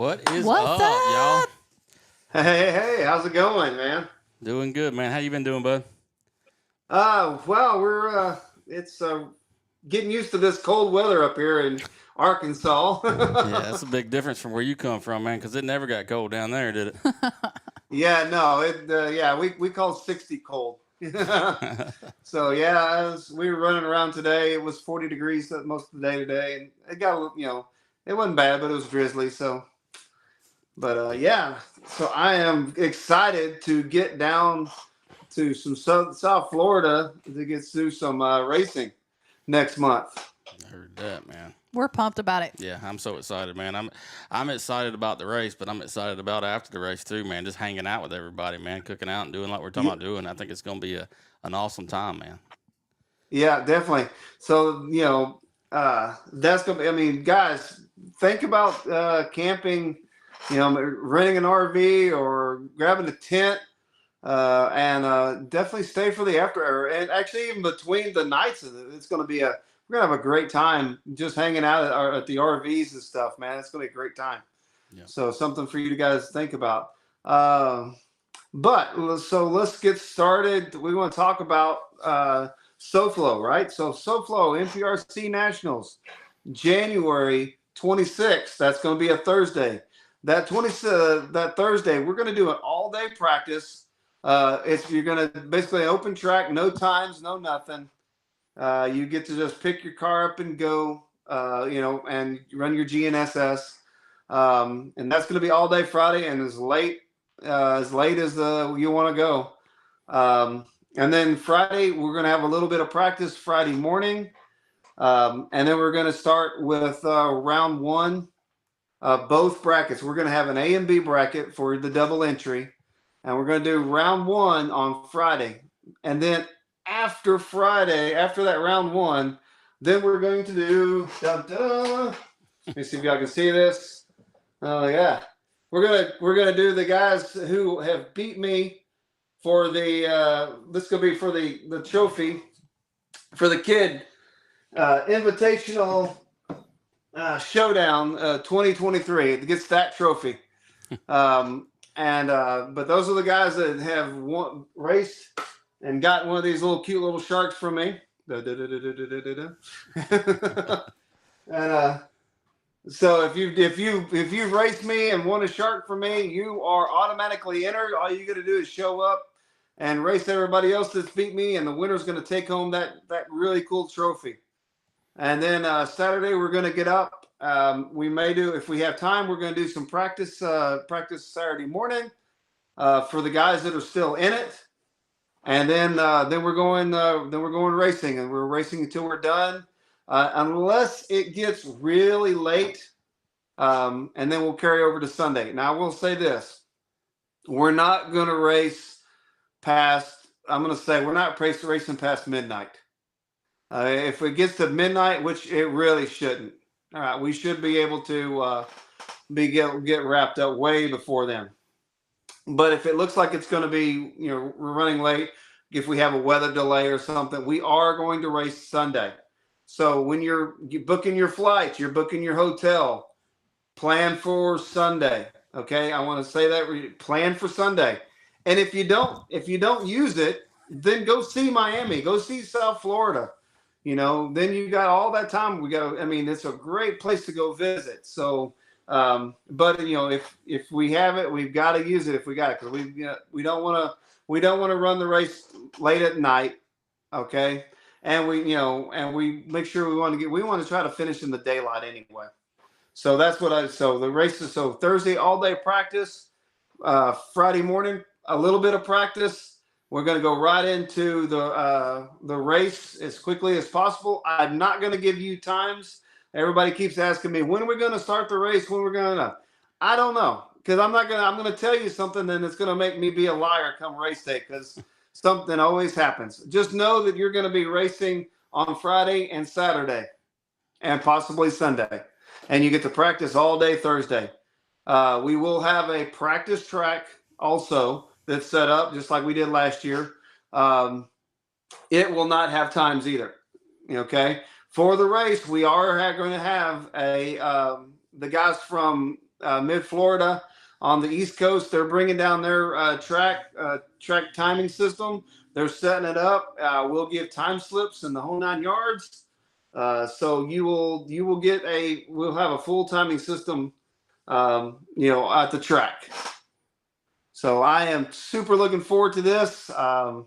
What is What's up, y'all? up? Hey, how's it going, man? Doing good, man. How you been doing, bud? Well, we're it's getting used to this cold weather up here in Arkansas. Yeah, that's a big difference from where you come from, man, because it never got cold down there, did Yeah, no, we call 60 cold. it? So yeah, as we were running around today, it was 40 degrees most of the day today, and it got it wasn't bad, but it was drizzly. So, but yeah, so I am excited to get down to some South Florida to get to some racing next month. Heard that, man. We're pumped about it. Yeah, I'm so excited, man. I'm excited about the race, but I'm excited about after the race too, man. Just hanging out with everybody, man, cooking out and doing like we're talking Yeah, about doing. I think it's gonna be an awesome time, man. yeah, definitely. So that's gonna be. I mean, guys, think about camping. Renting an RV or grabbing a tent, and definitely stay for the after hour. And actually, even between the nights, it's going to be a we're gonna have a great time just hanging out at the RVs and stuff, man. It's going to be a great time. Yeah. So something for you guys to think about. Uh, so let's get started. We want to talk about SoFlo, right? So SoFlo NPRC Nationals, January 26th. That's going to be a Thursday. That Thursday, we're going to do an all-day practice. It's You're going to basically open track, no times, no nothing. You get to just pick your car up and go, and run your GNSS. And that's going to be all day Friday and as late as you want to go. And then Friday, we're going to have a little bit of practice Friday morning. And then we're going to start with round one, both brackets. We're going to have an A and B bracket for the double entry. And we're going to do round one on Friday. And then after Friday, after that round one, then we're going to do, let me see if y'all can see this. Oh yeah, we're gonna do the guys who have beat me for the this is gonna be for the trophy for the kid invitational showdown 2023. It gets that trophy. But those are the guys that have raced and got one of these cute little sharks from me. And so if you've raced me and won a shark from me, you are automatically entered. All you got to do is show up and race everybody else that's beat me, and the winner's going to take home that really cool trophy. And then Saturday we're going to get up. We may do, if we have time, we're going to do some practice Saturday morning for the guys that are still in it. And then we're going racing, and we're racing until we're done. Unless it gets really late, and then we'll carry over to Sunday. Now, I will say this. We're not going to race we're not racing past midnight. If it gets to midnight, which it really shouldn't, all right, we should be able to get wrapped up way before then. But if it looks like it's going to be, we're running late, if we have a weather delay or something, we are going to race Sunday. So when you're booking your flights, you're booking your hotel, plan for Sunday. Okay, I want to say that plan for Sunday. And if you don't use it, then go see Miami, go see South Florida. Then you got all that time. It's a great place to go visit. So, but if we have it, we've got to use it if we got it, because we don't want to run the race late at night. Okay. And we make sure we want to try to finish in the daylight anyway. So that's so the races, so Thursday, all day practice, Friday morning, a little bit of practice. We're going to go right into the race as quickly as possible. I'm not going to give you times. Everybody keeps asking me, when are we going to start the race? I don't know. Because I'm going to tell you something, then it's going to make me be a liar come race day, because something always happens. Just know that you're going to be racing on Friday and Saturday and possibly Sunday. And you get to practice all day Thursday. We will have a practice track also that's set up just like we did last year. It will not have times either. Okay. For the race, we are going to have the guys from Mid Florida. On the East Coast, they're bringing down their track timing system. They're setting it up. We'll give time slips and the whole 9 yards. So you will get we'll have a full timing system, at the track. So I am super looking forward to this. And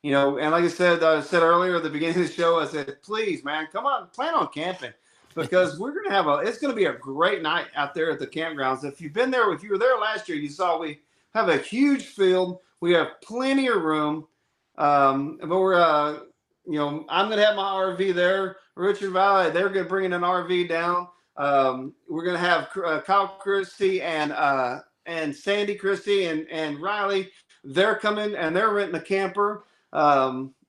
like I said earlier at the beginning of the show, I said, please, man, come on, plan on camping because we're going to it's going to be a great night out there at the campgrounds. If you've been there, if you were there last year, you saw we have a huge field. We have plenty of room. But we're, I'm going to have my RV there. Richard Valley, they're going to bring an RV down. We're going to have Kyle Christie and Sandy Christie and Riley. They're coming and they're renting a camper.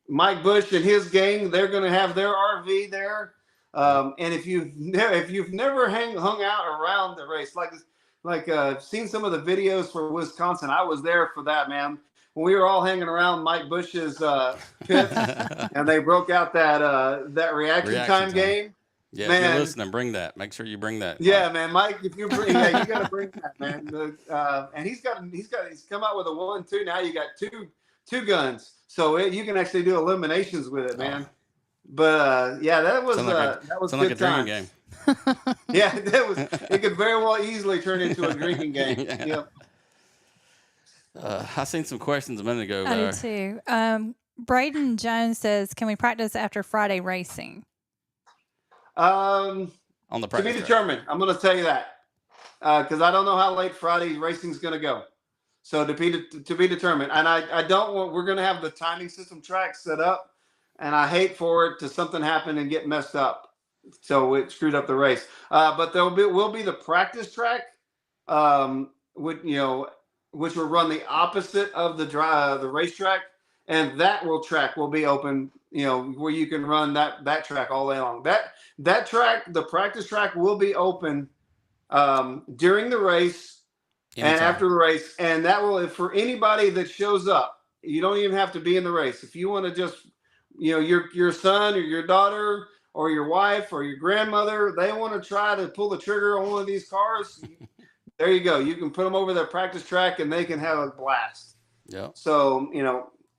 Mike Bush and his gang, they're going to have their RV there. And if you've never hung out around the race, seen some of the videos for Wisconsin, I was there for that, man. When we were all hanging around Mike Bush's pits, and they broke out that reaction time game. Yeah, man, if you're listening, bring that. Make sure you bring that. Yeah, man, Mike, if you bring, you got to bring that, man. And he's come out with a 1-2. Now you got two guns, so you can actually do eliminations with it, man. But that was good a drinking game. Yeah, it could very well easily turn into a drinking game. Yeah. Yep. I seen some questions a minute ago. I did too. Braden Jones says, "Can we practice after Friday racing?" On the practice to be determined. I'm going to tell you that because I don't know how late Friday racing is going to go. So to be determined. And I don't want. We're going to have the timing system track set up, and I hate for it to something happen and get messed up, so it screwed up the race. But will be the practice track, which will run the opposite of the racetrack, and that will be open, where you can run that track all day long. That track, the practice track, will be open during the race and after the race, and that will, for anybody that shows up, you don't even have to be in the race. If you want to just, your son or your daughter or your wife or your grandmother, they want to try to pull the trigger on one of these cars. There you go. You can put them over their practice track and they can have a blast. Yeah. So,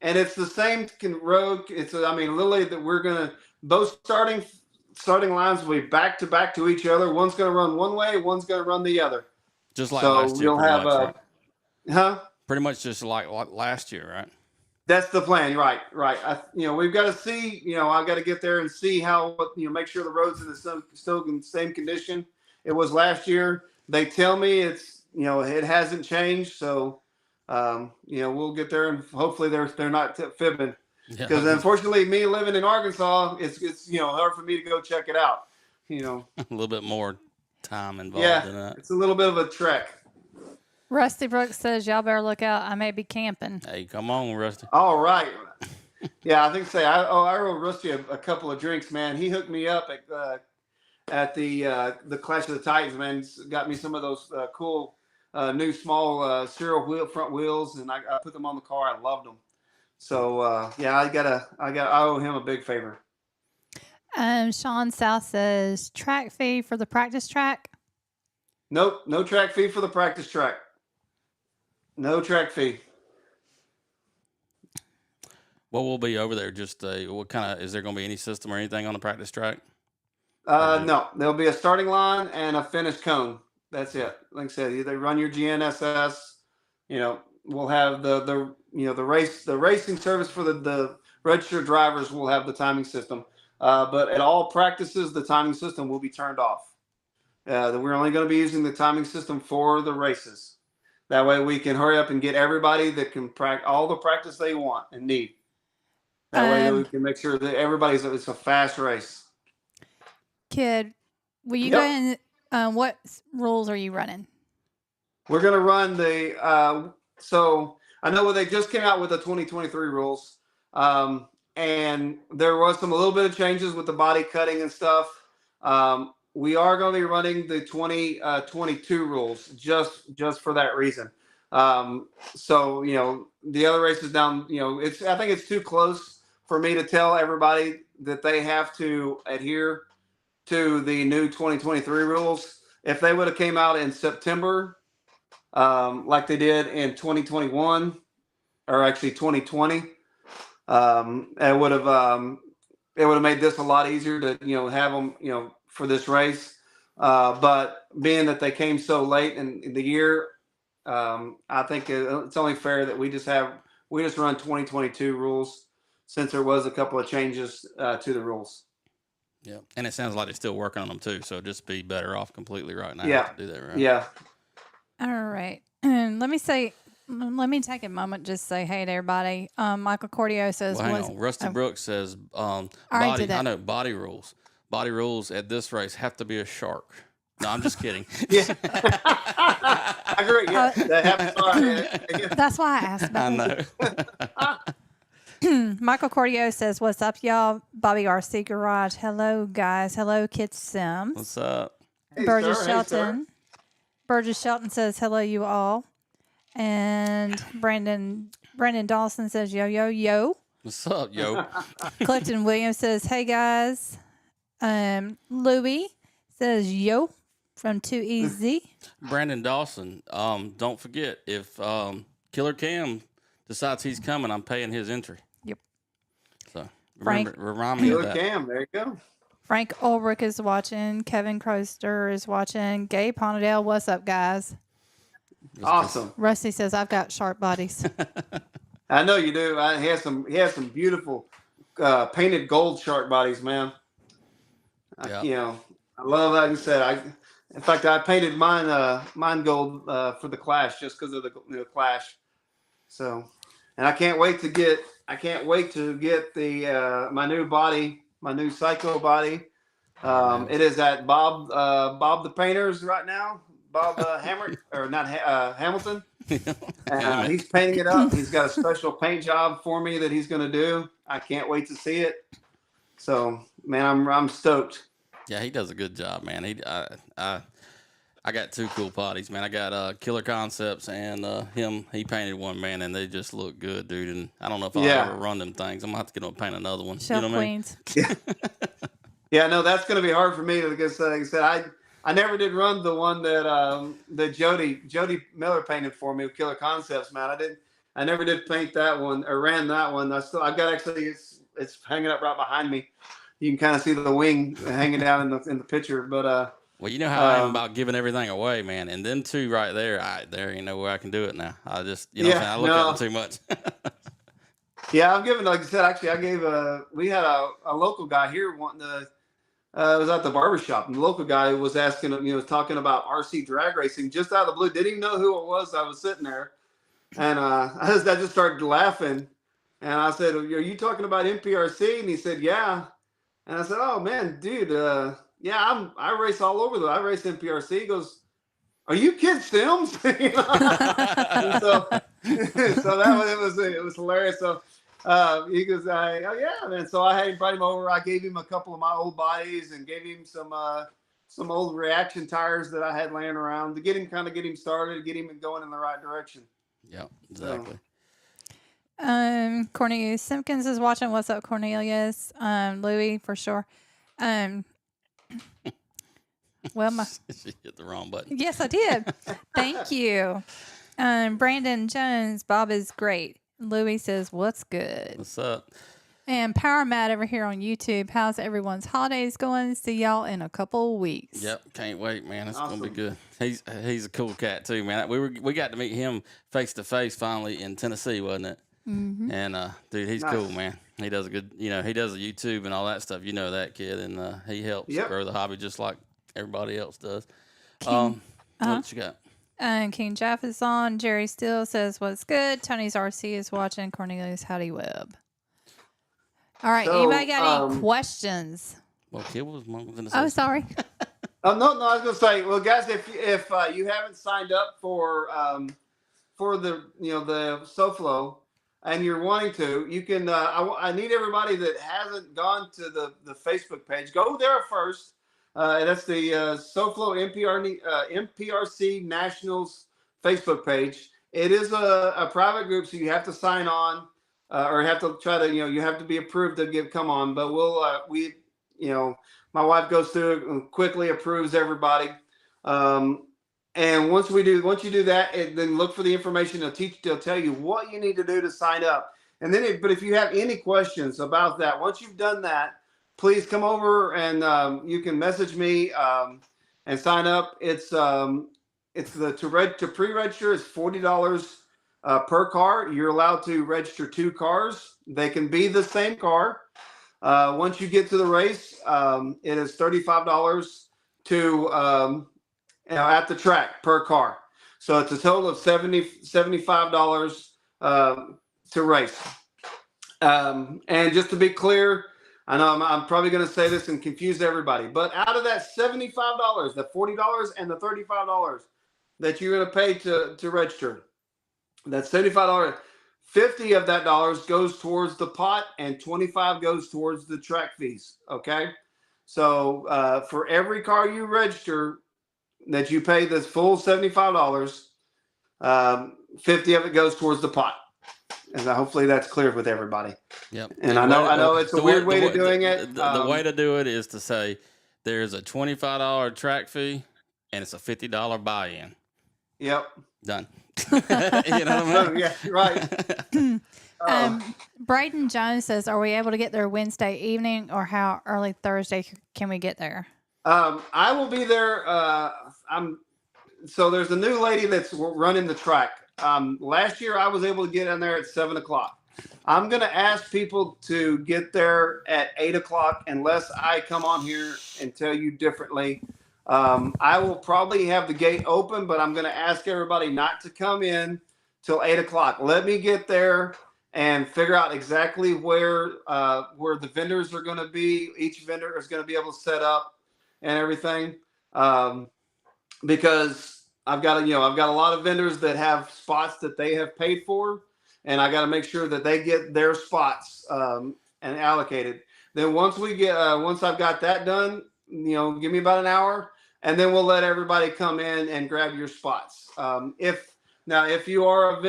and it's the same road. Literally that we're going to, both starting lines will be back to each other. One's going to run one way. One's going to run the other. Just like last year. We'll have right? Pretty much just like last year, right? That's the plan. Right. We've got to see, I've got to get there and see make sure the road's in still in the same condition it was last year. They tell me it's, it hasn't changed. So, we'll get there and hopefully they're not fibbing. Because unfortunately, me living in Arkansas, it's hard for me to go check it out. A little bit more time involved in that. It's a little bit of a trek. Rusty Brooks says, "Y'all better look out. I may be camping." Hey, come on, Rusty. All right. Yeah, I think I owe Rusty a couple of drinks, man. He hooked me up at the Clash of the Titans, man. He's got me some of those cool new small serial front wheels, and I put them on the car. I loved them. So I owe him a big favor. Sean South says, "Track fee for the practice track?" Nope, no track fee for the practice track. No track fee. What will be over there? Just what kind of, is there going to be any system or anything on the practice track? No, there'll be a starting line and a finish cone. That's it. Like I said, they run your GNSS. We'll have the racing service for the registered drivers will have the timing system. But at all practices, the timing system will be turned off. We're only going to be using the timing system for the races. That way we can hurry up and get everybody that can practice all the practice they want and need. That way we can make sure that it's a fast race. Kid, will you go in? What rules are you running? We're going to run so I know they just came out with the 2023 rules. And there was a little bit of changes with the body cutting and stuff. We are going to be running the 2022 rules just for that reason. So, the other races down, I think it's too close for me to tell everybody that they have to adhere to the new 2023 rules. if they would have came out in September, like they did in 2021, or actually 2020, it would have made this a lot easier to have them for this race. But being that they came so late in the year, I think it's only fair that we just run 2022 rules, since there was a couple of changes to the rules. Yeah, and it sounds like they're still working on them too. So just be better off completely right now Yeah. to do that right. Yeah. All right. Let me take a moment just to say hey to everybody. Michael Cordio says, Well, hang on. Rusty Brooks says, already body. did that. I know body rules. Body rules at this race have to be a shark. No, I'm just kidding. Yeah. I agree. Yeah. That happens. That's why I asked about I it. know. Michael Cordio says, what's up, y'all? Bobby RC Garage. Hello, guys. Hello, Kit Sims. What's up? Hey, Burgess sir. Shelton. Hey, sir. Burgess Shelton says, hello, you all. And Brandon Dawson says, yo, yo, yo. What's up, yo? Clifton Williams says, hey, guys. Louie says, yo, from 2EZ. Brandon Dawson. Don't forget, if Killer Cam decides he's coming, I'm paying his entry. Yep. So Frank- remind me of Killer that. Cam. There you go. Frank Ulrich is watching. Kevin Croster is watching. Gabe Ponadell, what's up, guys? Awesome. Rusty says, I've got sharp bodies. I know you do. He has some beautiful painted gold shark bodies, man. Yeah. I love that. You said in fact, I painted mine gold for the Clash, just because of the Clash. So, and I can't wait to get the my new body, my new Psycho body. It is at Bob the Painter's right now. Bob Hamilton. And he's painting it up. He's got a special paint job for me that he's going to do. I can't wait to see it. So, man, I'm stoked. Yeah, he does a good job, man. I got two cool potties, man. I got Killer Concepts and him. He painted one, man, and they just look good, dude. And I don't know if I'll ever run them things. I'm gonna have to get him to paint another one. Shelf you know what I mean? Queens. Yeah, no, that's going to be hard for me because, like I said, I never did run the one that Jody Miller painted for me with Killer Concepts, man. I never did paint that one or ran that one. I've got it's hanging up right behind me. You can kind of see the wing hanging down in the picture, but well, you know how I am about giving everything away, man. And them two right there, there ain't no way I can do it now. I just, I look at them too much. Yeah, I'm giving, like I said, actually, we had a local guy here wanting to, it was at the barbershop, and the local guy was asking, was talking about RC drag racing just out of the blue. Didn't even know who it was. I was sitting there, and I just started laughing, and I said, "Are you talking about MPRC?" And he said, "Yeah." And I said, "Oh man, dude, yeah, I race all over I race MPRC." He goes, "Are you Kid Sims?" So it was hilarious. So he goes, "Oh yeah, man." So I had invited him over. I gave him a couple of my old bodies and gave him some old reaction tires that I had laying around to get him started, get him going in the right direction. Yeah, exactly. Cornelius Simpkins is watching. What's up, Cornelius? Louie for sure. Well, She hit the wrong button. yes, I did. Thank you. Brandon Jones, Bob is great. Louie says, what's good? What's up? And Power Matt over here on YouTube. How's everyone's holidays going? See y'all in a couple of weeks. Yep, can't wait, man. It's Awesome. gonna be good. He's a cool cat too, man. We got to meet him face to face finally in Tennessee, wasn't it? Mm-hmm. And dude, he's Nice. cool, man. He does a good, he does the YouTube and all that stuff. You know that kid, and he helps grow the hobby just like everybody else does. What you got? King Jeff is on. Jerry Steele says, what's good? Tony's RC is watching. Cornelius Howdy Webb. All right. So, Anybody got any questions? Well, kid was gonna say. Oh, sorry. Oh no, I was gonna say, well, guys, if you haven't signed up for the the SoFlo and you're wanting to, you can. I need everybody that hasn't gone to the Facebook page. Go there first. That's the SoFlo MPRC Nationals Facebook page. It is a private group, so you have to sign on or have to try to you have to be approved to come on. But my wife goes through it and quickly approves everybody. And once you do that, then look for the information. They'll tell you what you need to do to sign up. And then, but if you have any questions about that, once you've done that, please come over and you can message me and sign up. It's to pre-register is $40 per car. You're allowed to register 2 cars. They can be the same car. Once you get to the race, it is $35 to at the track per car. So it's a total of $75 to race. And just to be clear, I know I'm probably going to say this and confuse everybody, but out of that $75, the $40 and the $35 that you're going to pay to register, that's $75. 50 of that dollars goes towards the pot and 25 goes towards the track fees. Okay. So for every car you register that you pay this full $75, 50 of it goes towards the pot. And hopefully that's clear with everybody. Yep. And I know it's a weird way of doing it. The way to do it is to say there's a $25 track fee and it's a $50 buy-in. Yep. Done. You know what I mean? Yeah, right. Braden Jones says, are we able to get there Wednesday evening, or how early Thursday can we get there? I will be there. So there's a new lady that's running the track. Last year I was able to get in there at 7:00. I'm going to ask people to get there at 8:00 unless I come on here and tell you differently. I will probably have the gate open, but I'm going to ask everybody not to come in till 8:00. Let me get there and figure out exactly where the vendors are going to be. Each vendor is going to be able to set up and everything, because I've got a lot of vendors that have spots that they have paid for, and I got to make sure that they get their spots and allocated. Then once I've got that done, give me about an hour, and then we'll let everybody come in and grab your spots. If you are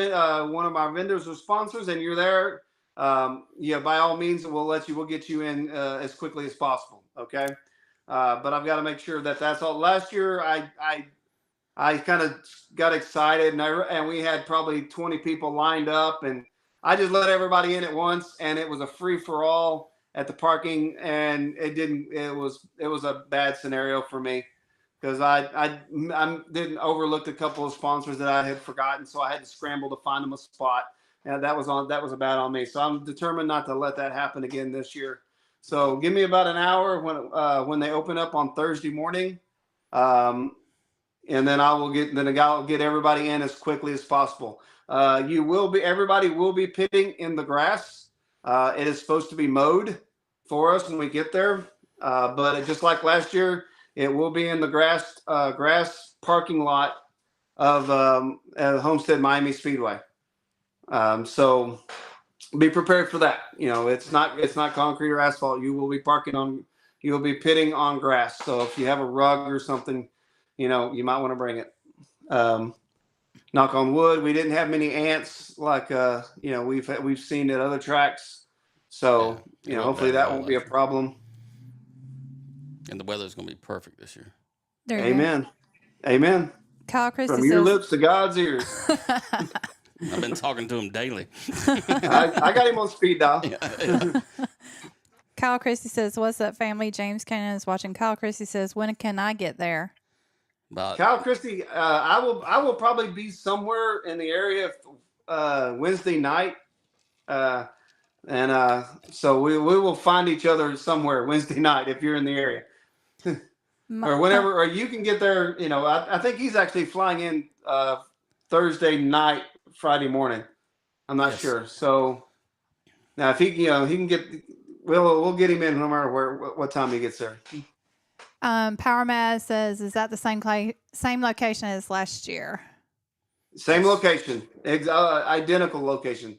one of my vendors or sponsors and you're there, by all means, we'll get you in as quickly as possible. Okay. But I've got to make sure that that's all. Last year, I kind of got excited, and we had probably 20 people lined up, and I just let everybody in at once, and it was a free for all at the parking, and it was a bad scenario for me because I didn't overlook a couple of sponsors that I had forgotten, so I had to scramble to find them a spot, and that was a bad on me. So I'm determined not to let that happen again this year. So give me about an hour when they open up on Thursday morning, and then I'll get everybody in as quickly as possible. Everybody will be pitting in the grass. It is supposed to be mowed for us when we get there, but just like last year, it will be in the grass parking lot of Homestead Miami Speedway. So be prepared for that. It's not concrete or asphalt. You will be pitting on grass. So if you have a rug or something, you might want to bring it. Knock on wood, we didn't have many ants like we've seen at other tracks. So hopefully that won't be a problem. And the weather's going to be perfect this year. Amen. Amen. Kyle Christie From your lips to God's ears. I've been talking to him daily. I got him on speed dial. Yeah. Kyle Christie says, what's up, family? James Cannon is watching. Kyle Christie says, when can I get there? Kyle Christie, I will probably be somewhere in the area Wednesday night. So we will find each other somewhere Wednesday night if you're in the area. Or whenever, or you can get there. I think he's actually flying in Thursday night, Friday morning. I'm not sure. So now if he can get, we'll get him in no matter what time he gets there. Power Mad says, is that the same location as last year? Same location, identical location.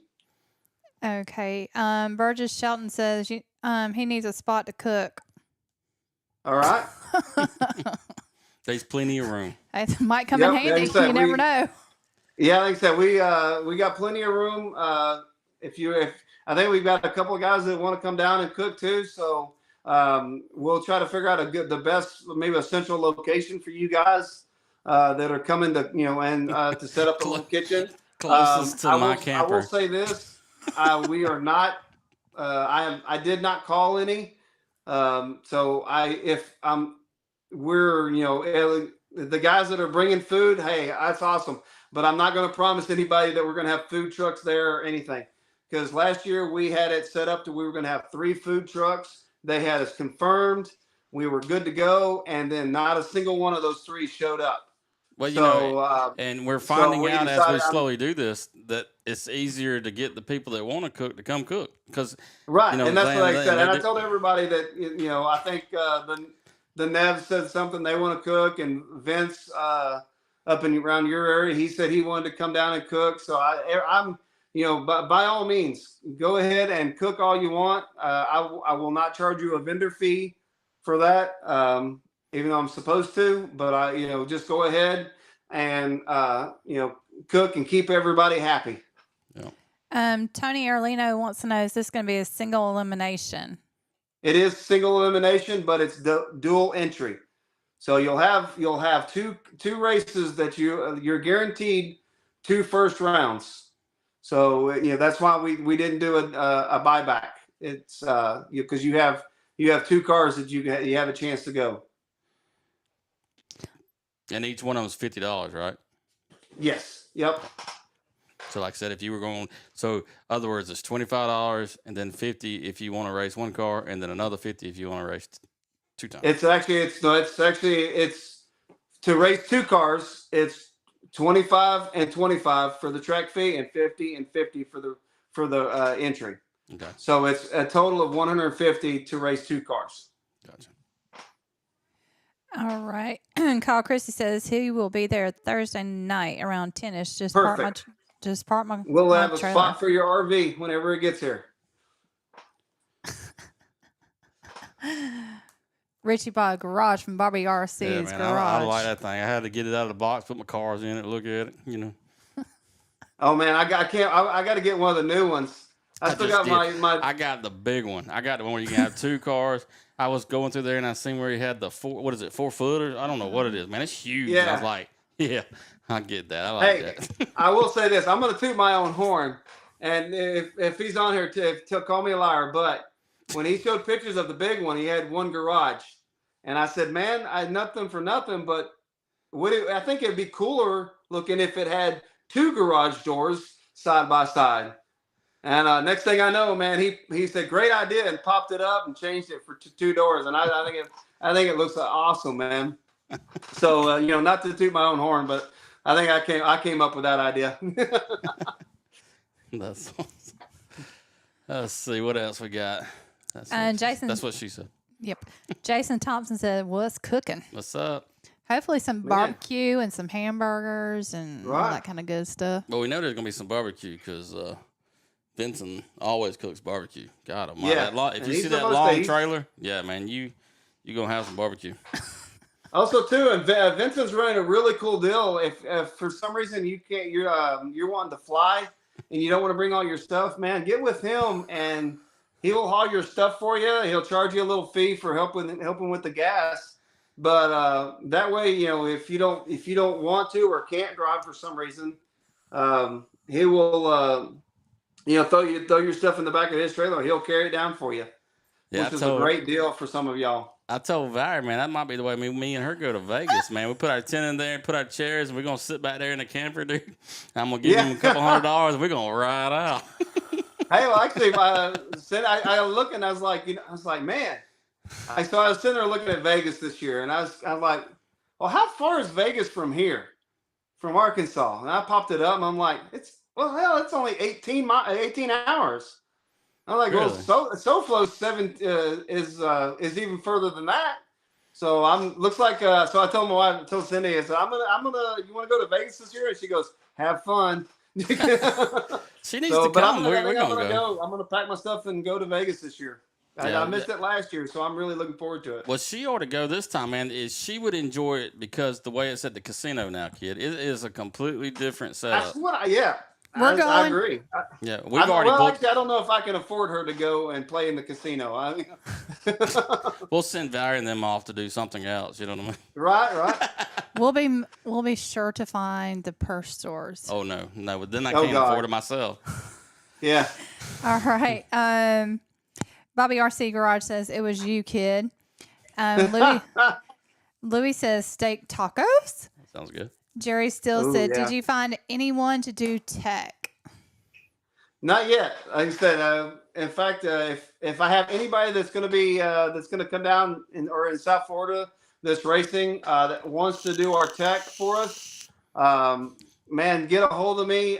Okay. Burgess Shelton says he needs a spot to cook. All right. There's plenty of room. It might come in handy. You never know. Yeah, like I said, we got plenty of room. If I think we've got a couple of guys that want to come down and cook too. So we'll try to figure out the best, maybe a central location for you guys. that are coming to and to set up a little kitchen. Closest to my camper. I will say this: we are not. I did not call any. So we're the guys that are bringing food. Hey, that's awesome. But I'm not going to promise anybody that we're going to have food trucks there or anything. Because last year we had it set up to we were going to have 3 food trucks. They had us confirmed. We were good to go, and then not a single one of those 3 showed up. Well, and we're finding out as we slowly do this that it's easier to get the people that want to cook to come cook. Right, and that's what I said. And I told everybody that I think the Nev said something they want to cook, and Vince up and around your area, he said he wanted to come down and cook. So I'm by all means, go ahead and cook all you want. I will not charge you a vendor fee for that, even though I'm supposed to. But just go ahead and cook and keep everybody happy. Yeah. Tony Arlino wants to know: is this going to be a single elimination? It is single elimination, but it's dual entry. So you'll have two races that you're guaranteed 2 first rounds. So that's why we didn't do a buyback. It's because you have 2 cars that you have a chance to go. And each one of them is $50, right? Yes. Yep. So like I said, if you were going, so other words, it's $25 and then $50 if you want to race 1 car, and then another $50 if you want to race 2 times. It's to race 2 cars. It's 25 and 25 for the track fee, and 50 and 50 for the entry. Okay. So it's a total of 150 to race 2 cars. Gotcha. All right. Kyle Christie says he will be there Thursday night around 10ish. Just park my. We'll have a trailer. spot for your RV whenever it gets here. Richie bought a garage from Bobby RC's garage. I like that thing. I had to get it out of the box, put my cars in it, look at it. Oh man, I got to get one of the new ones. I still got my. I got the big one. I got the one where you can have 2 cars. I was going through there and I seen where he had the 4 footers. I don't know what it is, man. It's huge. Yeah. I was like, yeah, I get that. I like that. I will say this. I'm going to toot my own horn. And if he's on here, to call me a liar. But when he showed pictures of the big one, he had 1 garage. And I said, man, I had nothing for nothing. But I think it'd be cooler looking if it had 2 garage doors side by side. And next thing I know, man, he said, great idea, and popped it up and changed it for 2 doors. And I think it looks awesome, man. So not to toot my own horn, but I think I came up with that idea. That's awesome. Let's see what else we got. Jason. That's what she said. Yep. Jason Thompson said, "What's cooking?" What's up? Hopefully some barbecue and some hamburgers and all that kind of good stuff. Well, we know there's gonna be some barbecue because Vincent always cooks barbecue. God almighty. Yeah. If you see that long trailer, yeah, man, you gonna have some barbecue. Also, too, and Vincent's running a really cool deal. If for some reason you're wanting to fly and you don't want to bring all your stuff, man, get with him and he will haul your stuff for you. He'll charge you a little fee for helping with the gas. But that way, if you don't want to or can't drive for some reason, he will throw your stuff in the back of his trailer. He'll carry it down for you, which is a great deal for some of y'all. I told Valerie, man, that might be the way me and her go to Vegas, man. We put our tent in there, put our chairs, and we're going to sit back there in the camper, dude. I'm going to give him a couple $100, and we're going to ride out. Hey, well, actually, I look and I was like, man. So I was sitting there looking at Vegas this year, and I was like, well, how far is Vegas from here, from Arkansas? And I popped it up, and I'm like, it's only 18 hours. I'm like, really? Well, SoFlo 7 is even further than that. So looks like so I told my wife, Cindy, I said, you want to go to Vegas this year? And she goes, have fun. She needs to come. We're gonna go. I'm gonna pack my stuff and go to Vegas this year. I missed it last year, so I'm really looking forward to it. Well, she ought to go this time, man. She would enjoy it because the way it's at the casino now, kid, it is a completely different setup. That's what We're I going. agree. Yeah, we've already booked. Actually, I don't know if I can afford her to go and play in the casino. We'll send Valerie and them off to do something else. You know what I mean? Right. We'll be sure to find the purse stores. Oh no, but then I Oh, can't God. afford it myself. Yeah. All right. Bobby RC Garage says it was you, kid. Louis says steak tacos. Sounds good. Jerry Still Ooh, said, yeah. "Did you find anyone to do tech?" Not yet. Like I said, in fact, if I have anybody that's going to be that's going to come down in South Florida that's racing that wants to do our tech for us, man, get a hold of me.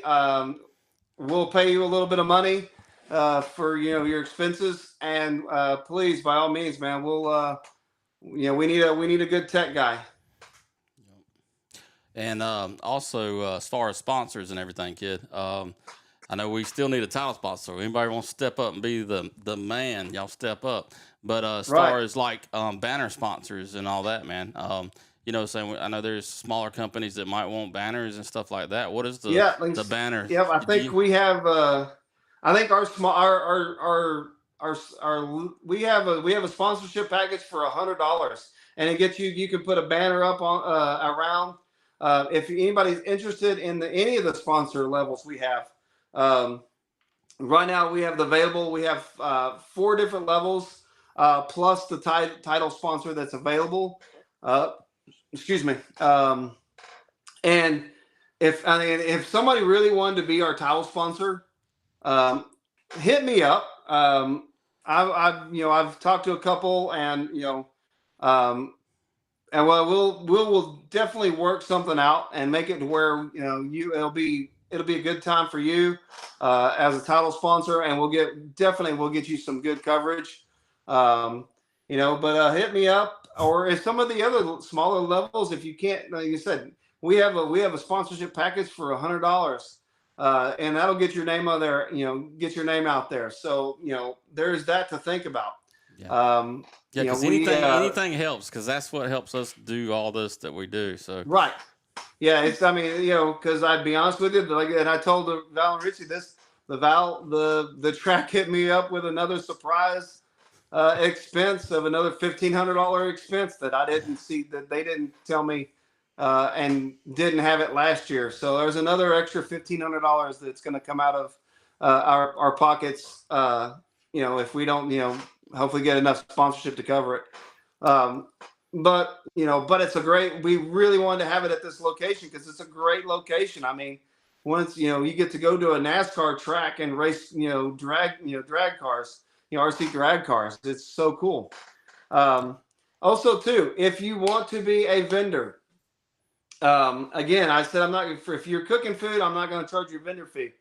We'll pay you a little bit of money for your expenses, and please, by all means, man, we'll we need a good tech guy. And also, as far as sponsors and everything, kid, I know we still need a title sponsor. So anybody wants to step up and be the man, y'all step up. But as far as like banner sponsors and all that, man, saying I know there's smaller companies that might want banners and stuff like that. What is the banner? Yeah, I think we have. I think our small our we have a sponsorship package for $100, and it gets you. You can put a banner up on around. If anybody's interested in any of the sponsor levels we have, right now we have available. We have 4 different levels plus the title sponsor that's available. Excuse me. And if somebody really wanted to be our title sponsor, hit me up. I've talked to a couple, and we'll definitely work something out and make it to where it'll be a good time for you as a title sponsor, and we'll get you some good coverage. But hit me up, or if some of the other smaller levels, if you can't, like you said, we have a sponsorship package for $100, and that'll get your name out there. Get your name out there. So there's that to think about. Yeah. Because anything helps, because that's what helps us do all this that we do. So right. Yeah, because I'd be honest with you, and I told Val and Richie this. The track hit me up with another surprise expense of another $1,500 expense that I didn't see, that they didn't tell me, and didn't have it last year. So there's another extra $1,500 that's going to come out of our pockets. If we don't, hopefully get enough sponsorship to cover it. But it's we really wanted to have it at this location because it's a great location. I mean, once you get to go to a NASCAR track and race, drag cars, RC drag cars. It's so cool. Also, too, if you want to be a vendor, again, I said if you're cooking food, I'm not going to charge you a vendor fee.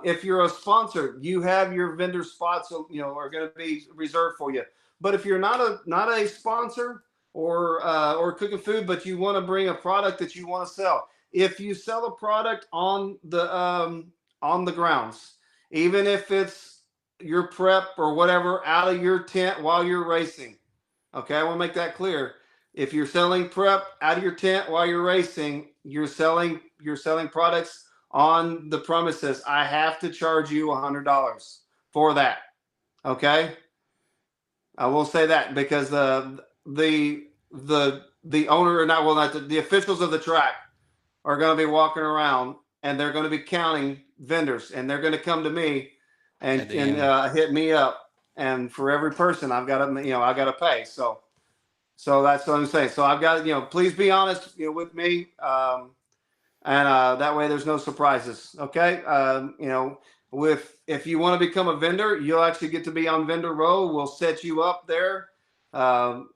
If you're a sponsor, you have your vendor spots, are going to be reserved for you. But if you're not a sponsor or cooking food, but you want to bring a product that you want to sell, if you sell a product on the grounds, even if it's your prep or whatever out of your tent while you're racing, okay, I want to make that clear. If you're selling prep out of your tent while you're racing, you're selling products on the premises, I have to charge you $100 for that. Okay, I will say that because the owner, or not the officials of the track are going to be walking around, and they're going to be counting vendors, and they're going to come to me and hit me up, and for every person I've got to pay. So that's what I'm saying. So I've got please be honest with me. And that way there's no surprises. Okay. If you want to become a vendor, you'll actually get to be on vendor row. We'll set you up there. And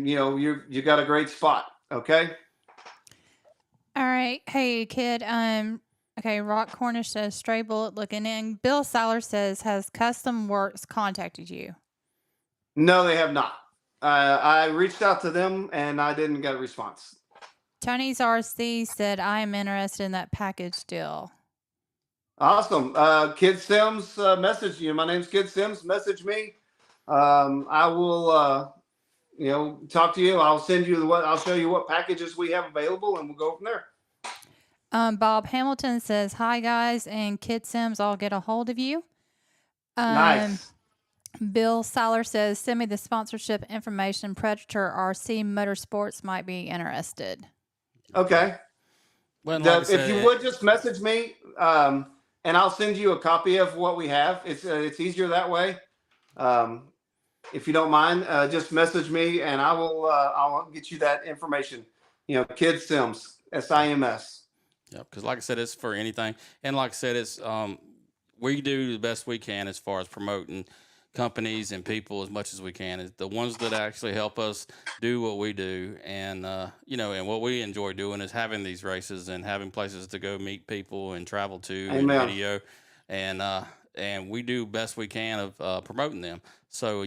you got a great spot. Okay. All right. Hey, kid. Okay. Rock Cornish says stray bullet looking in. Bill Saller says, has Custom Works contacted you? No, they have not. I reached out to them and I didn't get a response. Tony's RC said, I am interested in that package deal. Awesome. Kid Sims, message you. My name's Kid Sims. Message me. I will, talk to you. I'll show you what packages we have available, and we'll go from there. Bob Hamilton says, "Hi guys, and Kid Sims, I'll get a hold of you." Nice. Bill Siler says, "Send me the sponsorship information. Predator RC Motorsports might be interested." Okay. Well, like I said, if you would just message me, and I'll send you a copy of what we have. It's easier that way. If you don't mind, just message me, and I'll get you that information. Kid Sims, SIMS. yeah, because like I said, it's for anything, and like I said, it's we do the best we can as far as promoting companies and people as much as we can. Is the ones that actually help us do what we do, and and what we enjoy doing is having these races and having places to go meet people and travel to and Amen. video, and we do best we can of promoting them. So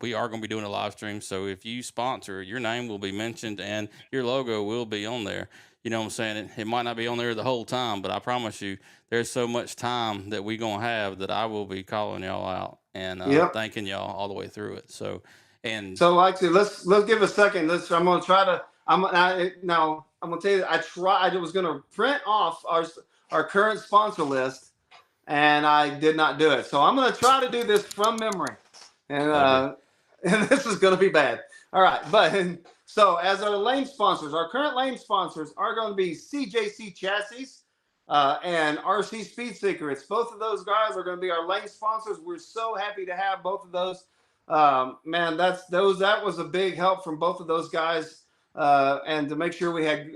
we are going to be doing a live stream. So if you sponsor, your name will be mentioned and your logo will be on there. You know what I'm saying? It might not be on there the whole time, but I promise you, there's so much time that we gonna have that I will be calling y'all out and Yep. thanking y'all all the way through it. So, and So actually, let's give a second. I'm gonna try to. Now I'm gonna tell you. I was gonna print off our current sponsor list, and I did not do it. So I'm gonna try to do this from memory, and and this is gonna be bad. All right, but so as our lane sponsors, our current lane sponsors are going to be CJC Chassis and RC Speed Secrets. Both of those guys are going to be our lane sponsors. We're so happy to have both of those. Man, that was a big help from both of those guys, and to make sure we had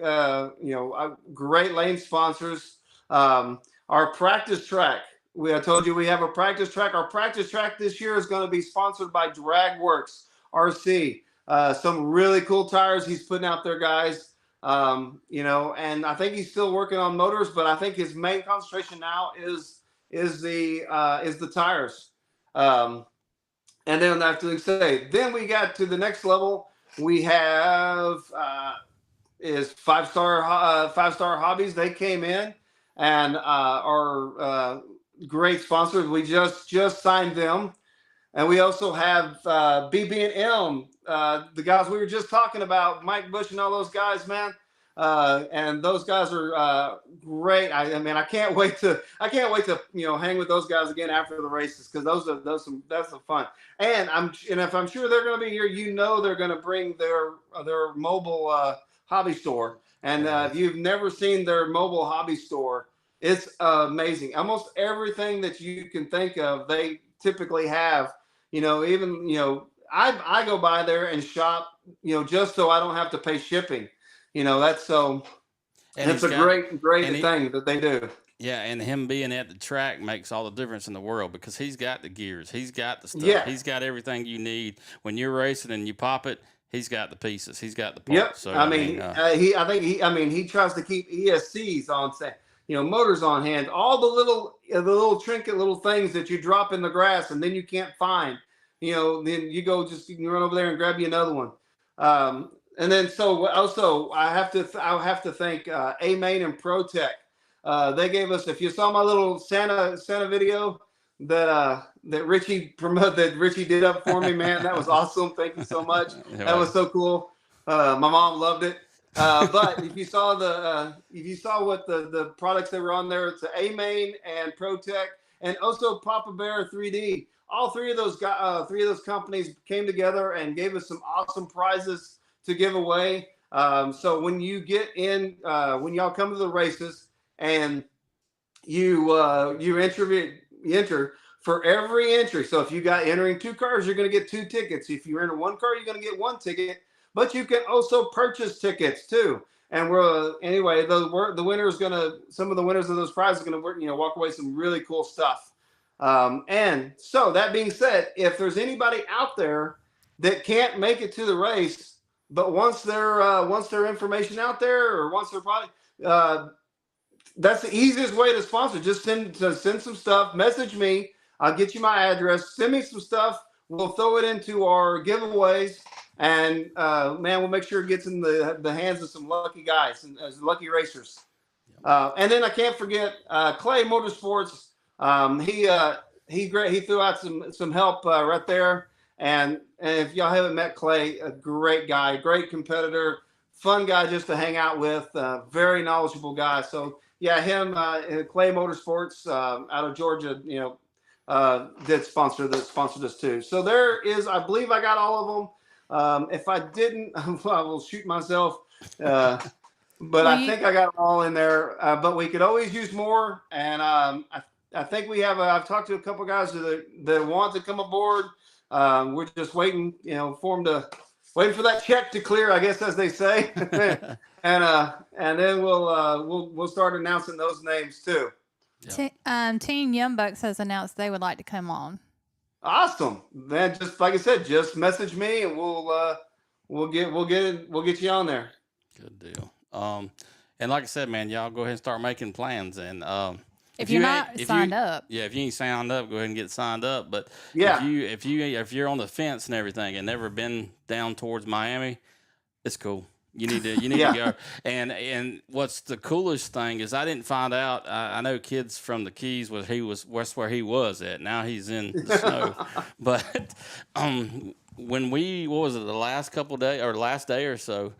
great lane sponsors. Our practice track. I told you we have a practice track. Our practice track this year is going to be sponsored by Dragworks RC. Some really cool tires he's putting out there, guys. And I think he's still working on motors, but I think his main concentration now is the tires. And then I have to say, then we got to the next level. We have is five star hobbies. They came in and are great sponsors. We just signed them. And we also have BB&M, the guys we were just talking about, Mike Bush and all those guys, man. And those guys are great. I mean, I can't wait to hang with those guys again after the races, because that's some fun. And if I'm sure they're going to be here, they're going to bring their mobile hobby store. And if you've never seen their mobile hobby store, it's amazing. Almost everything that you can think of, they typically have. I go by there and shop, just so I don't have to pay shipping. That's so. And it's a great thing that they do. Yeah, and him being at the track makes all the difference in the world, because he's got the gears, he's got the stuff, he's got everything you need when you're racing and you pop it. He's got the pieces, he's got the parts. Yep. So he tries to keep ESCs on set. Motors on hand, all the little trinket little things that you drop in the grass and then you can't find. Then you run over there and grab you another one. And then so also I'll have to thank A-Main and ProTech. They gave us, if you saw my little Santa video that Richie did up for me, man, that was awesome. Thank you so much. That was so cool. My mom loved it. But if you saw what the products that were on there, it's A-Main and ProTech, and also Papa Bear 3D. All three of those companies came together and gave us some awesome prizes to give away. So when you get in, when y'all come to the races and you enter for every entry. So if you got entering 2 cars, you're going to get 2 tickets. If you enter 1 car, you're going to get 1 ticket. But you can also purchase tickets too. And anyway, the winner is some of the winners of those prizes are going to walk away some really cool stuff. And so that being said, if there's anybody out there that can't make it to the race, but wants their information out there, or wants their product, that's the easiest way to sponsor. Just send some stuff. Message me. I'll get you my address. Send me some stuff. We'll throw it into our giveaways. And man, we'll make sure it gets in the hands of some lucky guys and lucky racers. And then I can't forget Clay Motorsports. He threw out some help right there. And if y'all haven't met Clay, a great guy, great competitor, fun guy just to hang out with. Very knowledgeable guy. So yeah, him, Clay Motorsports out of Georgia, did sponsor this too. So there is, I believe I got all of them. If I didn't, I will shoot myself. But I think I got them all in there. But we could always use more. And I think we have. I've talked to a couple guys that want to come aboard. We're just waiting, waiting for that check to clear, I guess, as they say. and then we'll start announcing those names too. Yep. Team Young Bucks has announced they would like to come on. Awesome, man! Just like I said, just message me and we'll get you on there. Good deal. And like I said, man, y'all go ahead and start making plans. And if you're not signed up, if you ain't signed up, go ahead and get signed up. But yeah, if you're on the fence and everything and never been down towards Miami, it's cool. You need to go. And what's the coolest thing is I didn't find out. I know kids from the Keys that's where he was at. Now he's in the snow. But when what was it, the last couple of days or last day or so,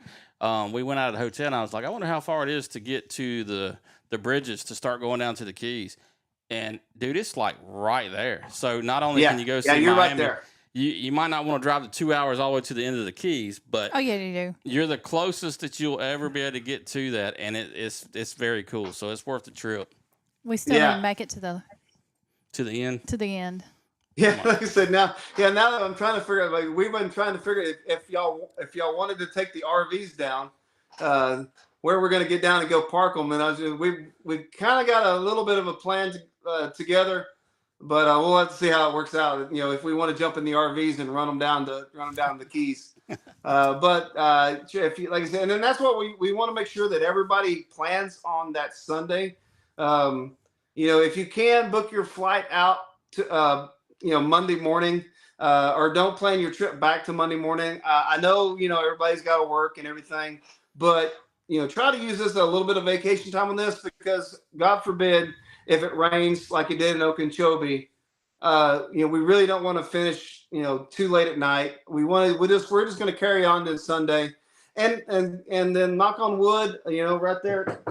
we went out of the hotel and I was like, I wonder how far it is to get to the bridges to start going down to the Keys. And dude, it's like right there. So not only can you go see you're Miami, right there. You might not want to drive the 2 hours all the way to the end of the Keys, but you do. You're the closest that you'll ever be able to get to that, and it's very cool. So it's worth the trip. We still didn't make it to the end. To the end. Yeah, like I said, now that I'm trying to figure out, like we've been trying to figure if y'all wanted to take the RVs down, where we're going to get down and go park them, and we've kind of got a little bit of a plan together. But we'll have to see how it works out. If we want to jump in the RVs and run them down the Keys. If you, like I said, and then that's what we want to make sure that everybody plans on that Sunday. If you can book your flight out to Monday morning, or don't plan your trip back to Monday morning. I know everybody's got to work and everything, but try to use this a little bit of vacation time on this, because God forbid if it rains like it did in Okeechobee, we really don't want to finish, too late at night. We're just going to carry on to Sunday, and then knock on wood, right there,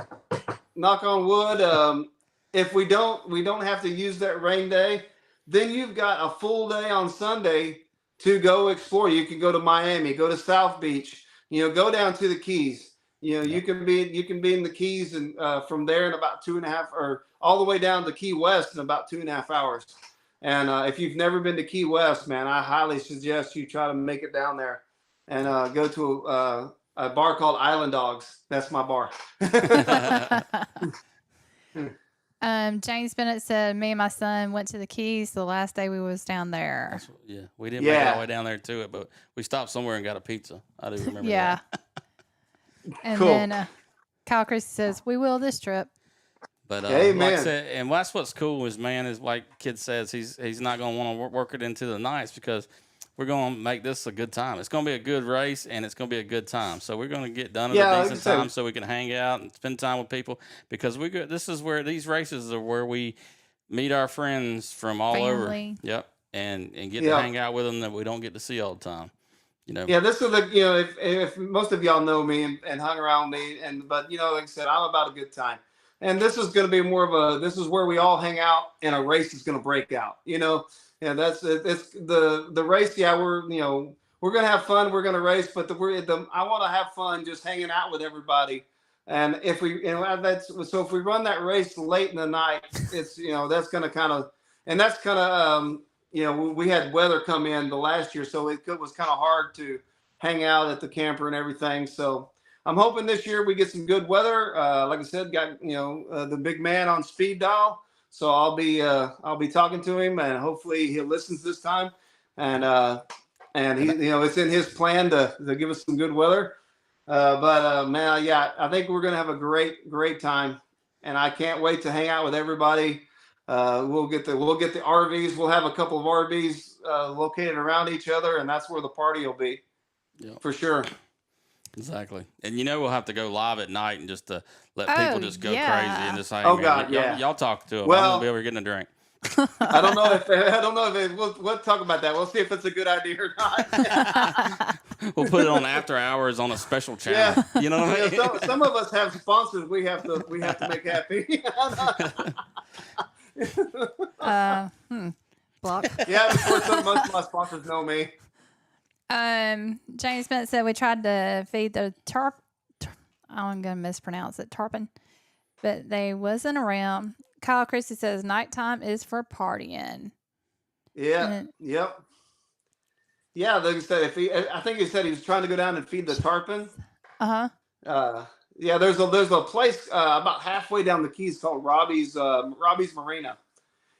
knock on wood. If we don't have to use that rain day, then you've got a full day on Sunday to go explore. You can go to Miami, go to South Beach, go down to the Keys. You can be in the Keys and from there in about 2.5, or all the way down to Key West in about 2.5 hours. And if you've never been to Key West, man, I highly suggest you try to make it down there and go to a bar called Island Dogs. That's my bar. James Bennett said, me and my son went to the Keys the last day we was down there. We didn't make it all the way down there to it, but we stopped somewhere and got a pizza. I do remember that. And then Kyle Christie says, we will this trip. But like I said, and that's what's cool is, man, is like Kid says, he's not going to want to work it into the nights, because we're going to make this a good time. It's going to be a good race, and it's going to be a good time. So we're going to get done at a decent time so we can hang out and spend time with people, because this is where these races are where we meet our friends from all over. Yep. And get to hang out with them that we don't get to see all the time. Yeah, this is if most of y'all know me and hung around me, but like I said, I'm about a good time. And this is going to be more this is where we all hang out and a race is going to break out. That's it's the race. Yeah, we're going to have fun. We're going to race, but I want to have fun just hanging out with everybody. And if we, if we run that race late in the night, it's, that's going to kind of, and that's kind of, we had weather come in the last year, so it was kind of hard to hang out at the camper and everything. So I'm hoping this year we get some good weather. Like I said, got the big man on speed dial, so I'll be talking to him, and hopefully he listens this time. And he, it's in his plan to give us some good weather. Man, yeah, I think we're gonna have a great time, and I can't wait to hang out with everybody. We'll get the RVs. We'll have a couple of RVs located around each other, and that's where the party will be. Yeah, for sure. Exactly. And we'll have to go live at night and just to let people just go crazy and just hang. Oh God, yeah. Y'all talk to them. Well, I'm gonna be over getting a drink. I don't know if we'll talk about that. We'll see if it's a good idea or not. We'll put it on after hours on a special channel. Yeah. You know what I mean? Some of us have sponsors we have to make happy. Block. Yeah, of course, most of my sponsors know me. James Bent said we tried to feed the I'm going to mispronounce it, tarpon, but they wasn't around. Kyle Christie says nighttime is for partying. Yeah. Yep. Yeah, like I said, I think he said he was trying to go down and feed the tarpon. Yeah, there's a place about halfway down the Keys called Robbie's Marina.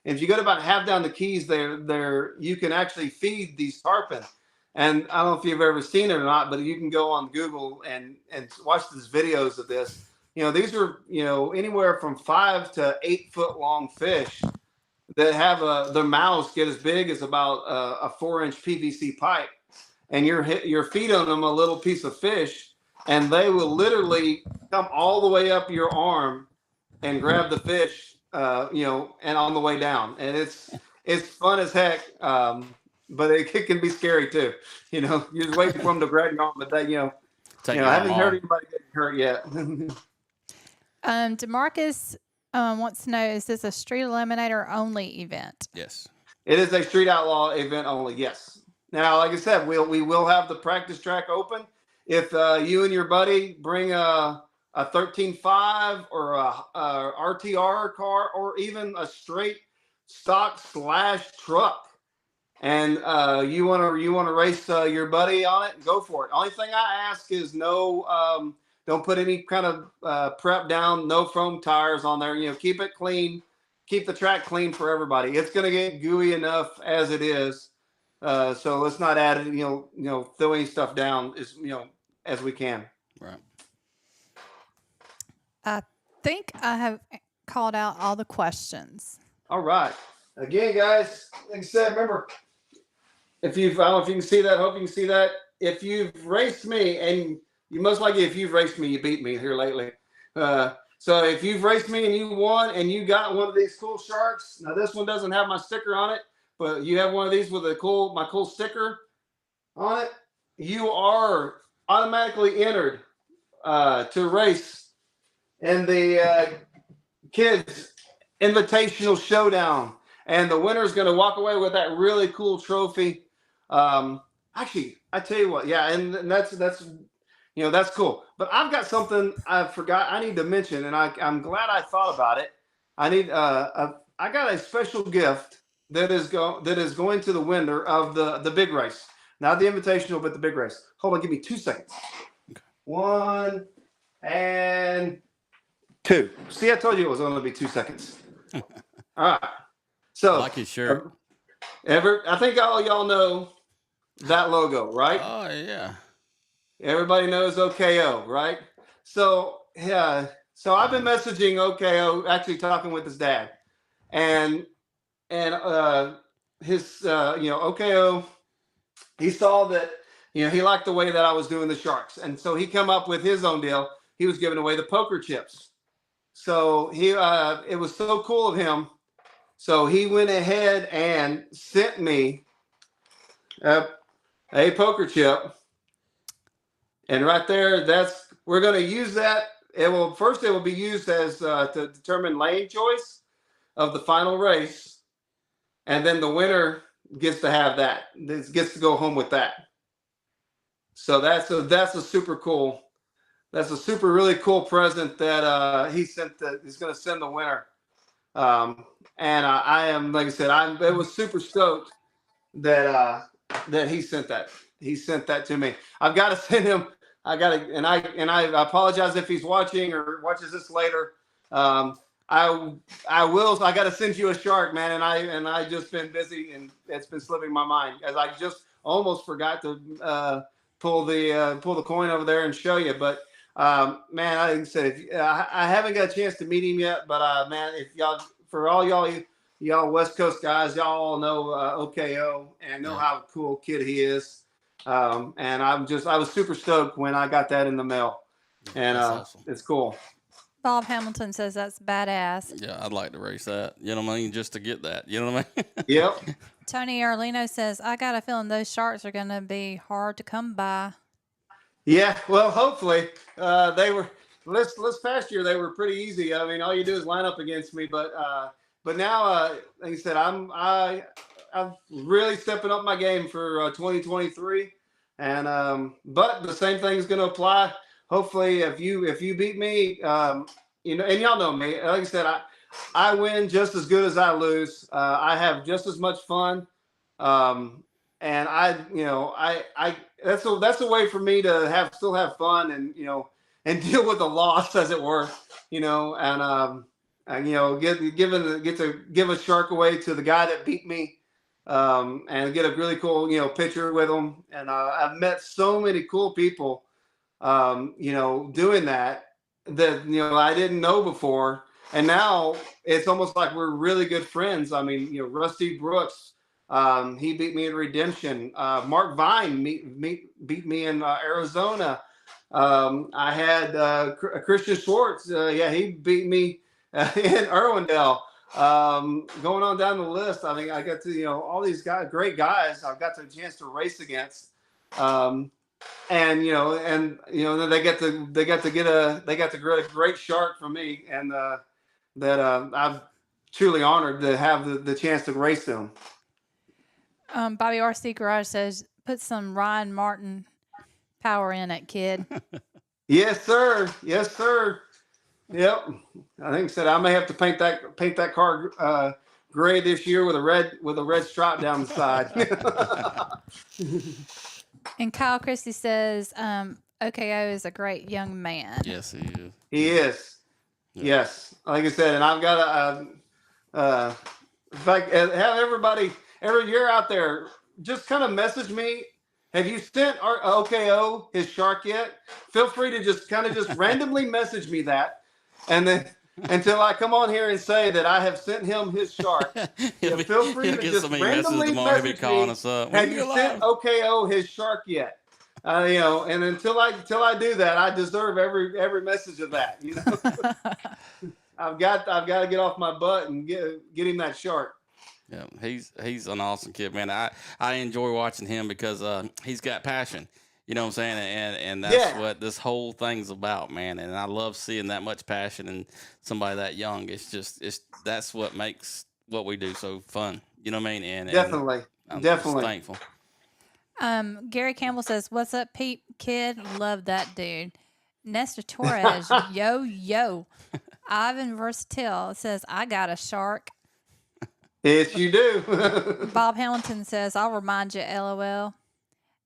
And if you go to about half down the Keys, there you can actually feed these tarpon. And I don't know if you've ever seen it or not, but you can go on Google and watch these videos of this. These are anywhere from 5 to 8 foot long fish that have their mouths get as big as about a 4-inch PVC pipe, and you're feeding them a little piece of fish, and they will literally come all the way up your arm and grab the fish, and on the way down, and it's fun as heck, but it can be scary too. You're just waiting for them to grab your arm, but they, I haven't heard anybody getting hurt yet. DeMarcus wants to know, is this a street eliminator only event? Yes. It is a street outlaw event only. Yes. Now, like I said, we will have the practice track open. If you and your buddy bring a 13.5 or a RTR car, or even a straight stock / truck, and you want to race your buddy on it, go for it. Only thing I ask is no, don't put any kind of prep down, no foam tires on there. Keep it clean, keep the track clean for everybody. It's going to get gooey enough as it is, so let's not add it. Throw any stuff down as we can. Right. I think I have called out all the questions. All right. Again, guys, like I said, remember, I don't know if you can see that. Hope you can see that. If you've raced me, and you most likely, if you've raced me, you beat me here lately. So if you've raced me and you won, and you got one of these cool sharks, now this one doesn't have my sticker on it, but you have one of these with my cool sticker on it, you are automatically entered to race in the kids invitational showdown, and the winner is going to walk away with that really cool trophy. Actually, I tell you what, yeah, and that's that's cool. But I've got something I forgot I need to mention, and I'm glad I thought about it. I got a special gift that is going to the winner of the big race, not the invitational, but the big race. Hold on, give me 2 seconds. 1 and 2. See, I told you it was only be 2 seconds. All right. So I like his shirt. I think all y'all know that logo, right? Oh yeah. Everybody knows OKO, right? So yeah. So I've been messaging OKO, actually talking with his dad, and his OKO. He saw that he liked the way that I was doing the sharks, and so he come up with his own deal. He was giving away the poker chips. So it was so cool of him. So he went ahead and sent me a poker chip, and right there, we're going to use that. It will be used as to determine lane choice of the final race, and then the winner gets to have that. Gets to go home with that. So that's a super cool. That's a really cool present that he sent. He's going to send the winner. And I am, like I said, I was super stoked that he sent that. He sent that to me. I've got to send him. I apologize if he's watching or watches this later. I will. I got to send you a shark, man. And I just been busy, and it's been slipping my mind, as I just almost forgot to pull the coin over there and show you. But man, like I said, I haven't got a chance to meet him yet. But man, if for all y'all West Coast guys, y'all all know OKO and know how cool kid he is. And I was super stoked when I got that in the mail, and awesome. It's cool. Bob Hamilton says that's badass. Yeah, I'd like to race that. You know what I mean? Just to get that. You know what I mean? Yep. Tony Arlino says, I got a feeling those sharks are going to be hard to come by. Yeah. Well, hopefully they were. This past year they were pretty easy. I mean, all you do is line up against me. But now, like I said, I'm really stepping up my game for 2023. And but the same thing is going to apply. Hopefully, if you beat me, you know, and y'all know me. Like I said, I win just as good as I lose. I have just as much fun, and I that's a way for me to still have fun and and deal with the loss as it were, and get to give a shark away to the guy that beat me. And get a really cool, picture with them. And I've met so many cool people, doing that I didn't know before. And now it's almost like we're really good friends. I mean, Rusty Brooks, he beat me in Redemption. Mark Vine beat me in Arizona. I had Christian Schwartz. He beat me in Irwindale. Going on down the list, I mean, I got to all these great guys I've got the chance to race against, and then they got to get a great shark from me, and that I'm truly honored to have the chance to race them. Bobby RC Garage says, put some Ryan Martin power in it, kid. Yes, sir. Yes, sir. Yep, I think said I may have to paint that car gray this year with a red stripe down the side. And Kyle Christie says, OKO is a great young man. Yes, he is. He is. Yeah. Yes, like I said, and I've got in fact, have everybody every year out there just kind of message me. Have you sent our OKO his shark yet? Feel free to just randomly message me that. And then until I come on here and say that I have sent him his shark, feel free to just randomly message me. Calling us up. Have you sent OKO his shark yet? And until I do that, I deserve every message of that. I've got to get off my butt and get him that shark. Yeah, he's an awesome kid, man. I enjoy watching him because he's got passion. You know what I'm saying? And that's what this whole thing's about, man. And I love seeing that much passion in somebody that young. That's what makes what we do so fun. You know what I mean? And definitely. I'm definitely thankful. Gary Campbell says, "What's up, Pete? Kid, love that dude." Nestor Torres, yo. Ivan Versatile says, "I got a shark." Yes, you do. Bob Hamilton says, "I'll remind you, LOL."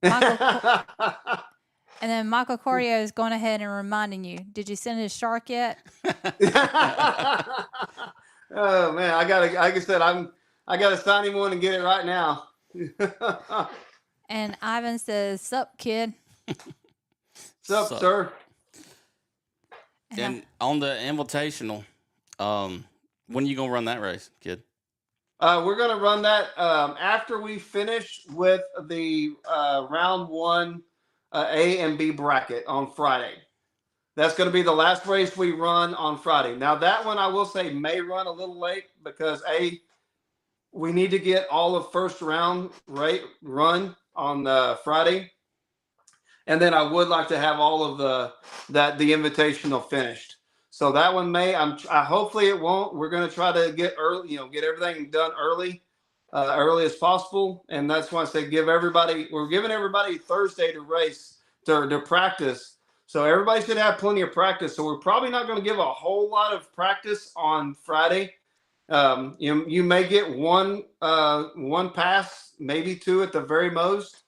And then Michael Corio is going ahead and reminding you, did you send his shark yet? Oh man, like I said, I gotta sign him one and get it right now. And Ivan says, "Sup, kid." Sup, sir. And on the invitational, when are you gonna run that race, kid? We're going to run that after we finish with the round one A and B bracket on Friday. That's going to be the last race we run on Friday. Now, that one I will say may run a little late because we need to get all of first round run on Friday. And then I would like to have all of the invitational finished. So that one hopefully it won't. We're going to try to get early, get everything done early as possible. And that's why I say we're giving everybody Thursday to race, to practice. So everybody should have plenty of practice. So we're probably not going to give a whole lot of practice on Friday. You may get one pass, maybe two at the very most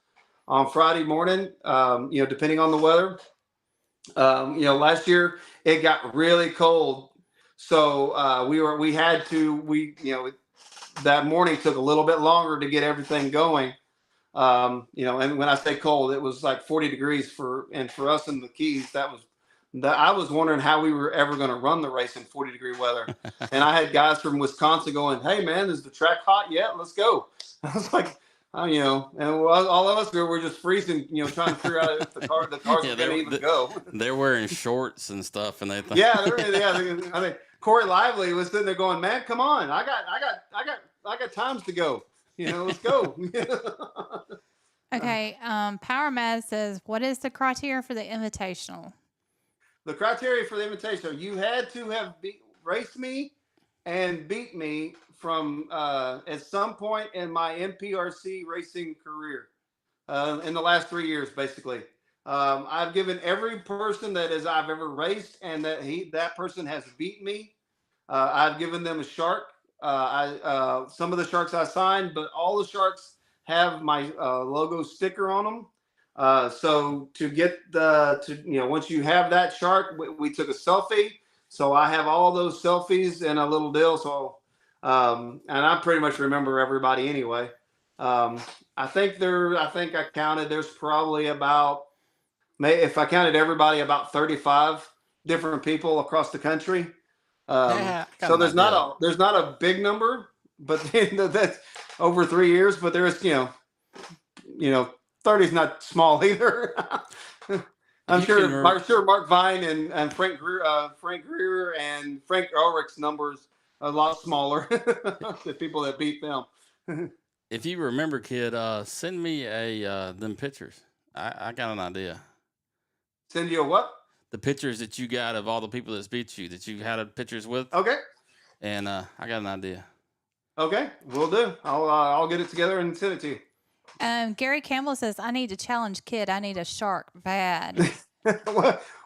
on Friday morning, depending on the weather. Last year it got really cold, so that morning took a little bit longer to get everything going. And when I say cold, it was like 40 degrees for us in the Keys. I was wondering how we were ever going to run the race in 40-degree weather. And I had guys from Wisconsin going, "Hey man, is the track hot yet? Let's go." I was like, You know, and all of us were just freezing, you know, trying to figure out if the cars Yeah, were going to even go. they're wearing shorts and stuff, and they think, Yeah, I think Corey Lively was sitting there going, "Man, come on, I got times to go. You know, let's go." Okay. Power Mad says, "What is the criteria for the invitational?" The criteria for the invitation: you had to have raced me and beat me from at some point in my NPRC racing career in the last 3 years, basically. I've given every person that is I've ever raced, and that person has beat me. I've given them a shark. Some of the sharks I signed, but all the sharks have my logo sticker on them. So to get once you have that shark, we took a selfie. So I have all those selfies in a little deal. So and I pretty much remember everybody anyway. Um, I think I counted. There's probably about, if I counted everybody, about 35 different people across the country. yeah, I got So an idea. there's not a big number, but that's over 3 years. But there's 30 is not small either. If you can remember, I'm sure Mark Vine and Frank Greer and Frank Ulrich's numbers are a lot smaller. The people that beat them. if you remember, kid, send me them pictures. I got an idea. Send you a what? The pictures that you got of all the people that beat you, that you had pictures with. Okay. And I got an idea. Okay, we'll do. I'll get it together and send it to you. Gary Campbell says, "I need to challenge Kid. I need a shark bad."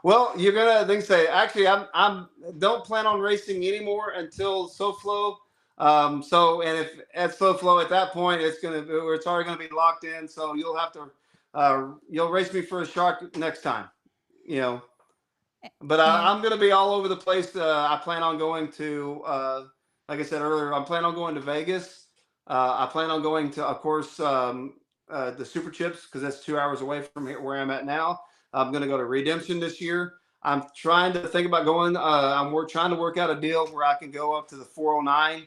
Well, you're gonna then say, actually, I'm don't plan on racing anymore until SoFlo. And if at SoFlo at that point, it's already gonna be locked in. So you'll have to you'll race me for a shark next time. You know, but I'm gonna be all over the place. I plan on going to like I said earlier, I'm planning on going to Vegas. I plan on going to, of course, the Super Chips, because that's 2 hours away from here where I'm at now. I'm going to go to Redemption this year. I'm trying to think about going. Trying to work out a deal where I can go up to the 409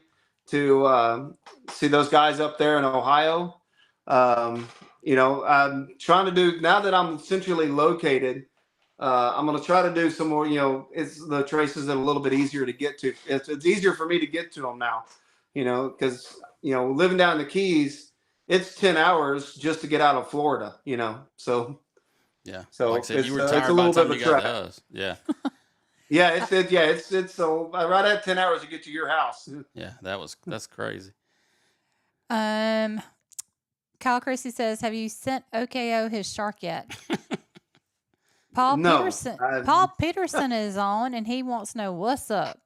to see those guys up there in Ohio. I'm trying to do, now that I'm centrally located, I'm going to try to do some more. It's the traces that are a little bit easier to get to. It's easier for me to get to them now, because living down in the Keys, it's 10 hours just to get out of Florida. So yeah. So like I said, you were it's tired a by little the bit time of you a got trek. to us. Yeah. Yeah, it's so right at 10 hours to get to your house. Yeah, that's crazy. Kyle Christie says, "Have you sent OKO his shark yet?" Paul No, Peterson is on, and he wants to know what's up.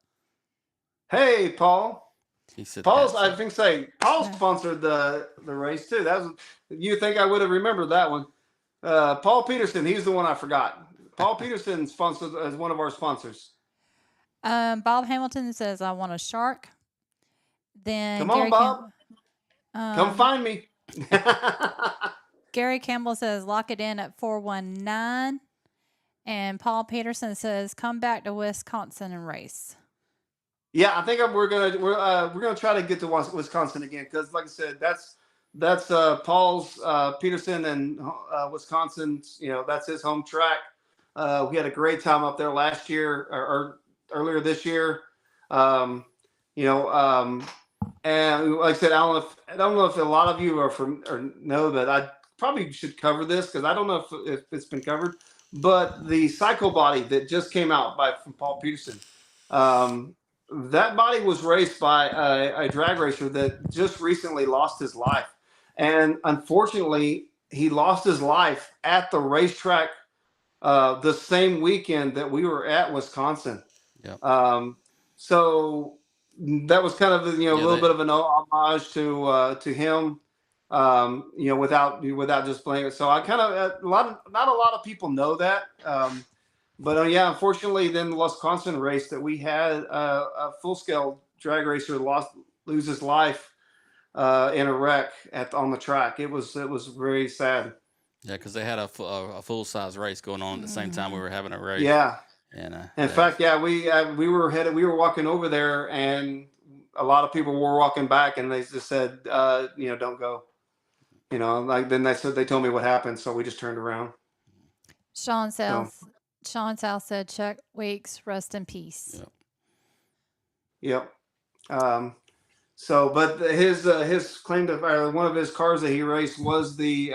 Hey, Paul. He said, Paul sponsored the race too. You think I would have remembered that one? Paul Peterson, he's the one I forgot. Paul Peterson sponsored as one of our sponsors. Bob Hamilton says, "I want a shark." Then come on, Bob. Come find me. Gary Campbell says, "Lock it in at 419." And Paul Peterson says, "Come back to Wisconsin and race." Yeah, I think we're gonna try to get to Wisconsin again, because, like I said, that's Paul's Peterson and Wisconsin's. That's his home track. We had a great time up there last year or earlier this year. And like I said, I don't know if a lot of you are know that I probably should cover this, because I don't know if it's been covered. But the cycle body that just came out from Paul Peterson, that body was raced by a drag racer that just recently lost his life. And unfortunately, he lost his life at the racetrack the same weekend that we were at Wisconsin. Yep. So that was kind of a little bit of an homage to him. Without just playing it. So I kind of not a lot of people know that. But unfortunately, then the Wisconsin race that we had, a full scale drag racer lose his life in a wreck on the track. It was very sad. Yeah, because they had a full size race going on at the same time we were having a race. Yeah. And in fact, we were walking over there, and a lot of people were walking back, and they just said, don't go. like then they told me what happened, so we just turned around. Sean South said, Chuck Weeks, rest in peace. Yep. But his claim to one of his cars that he raced was the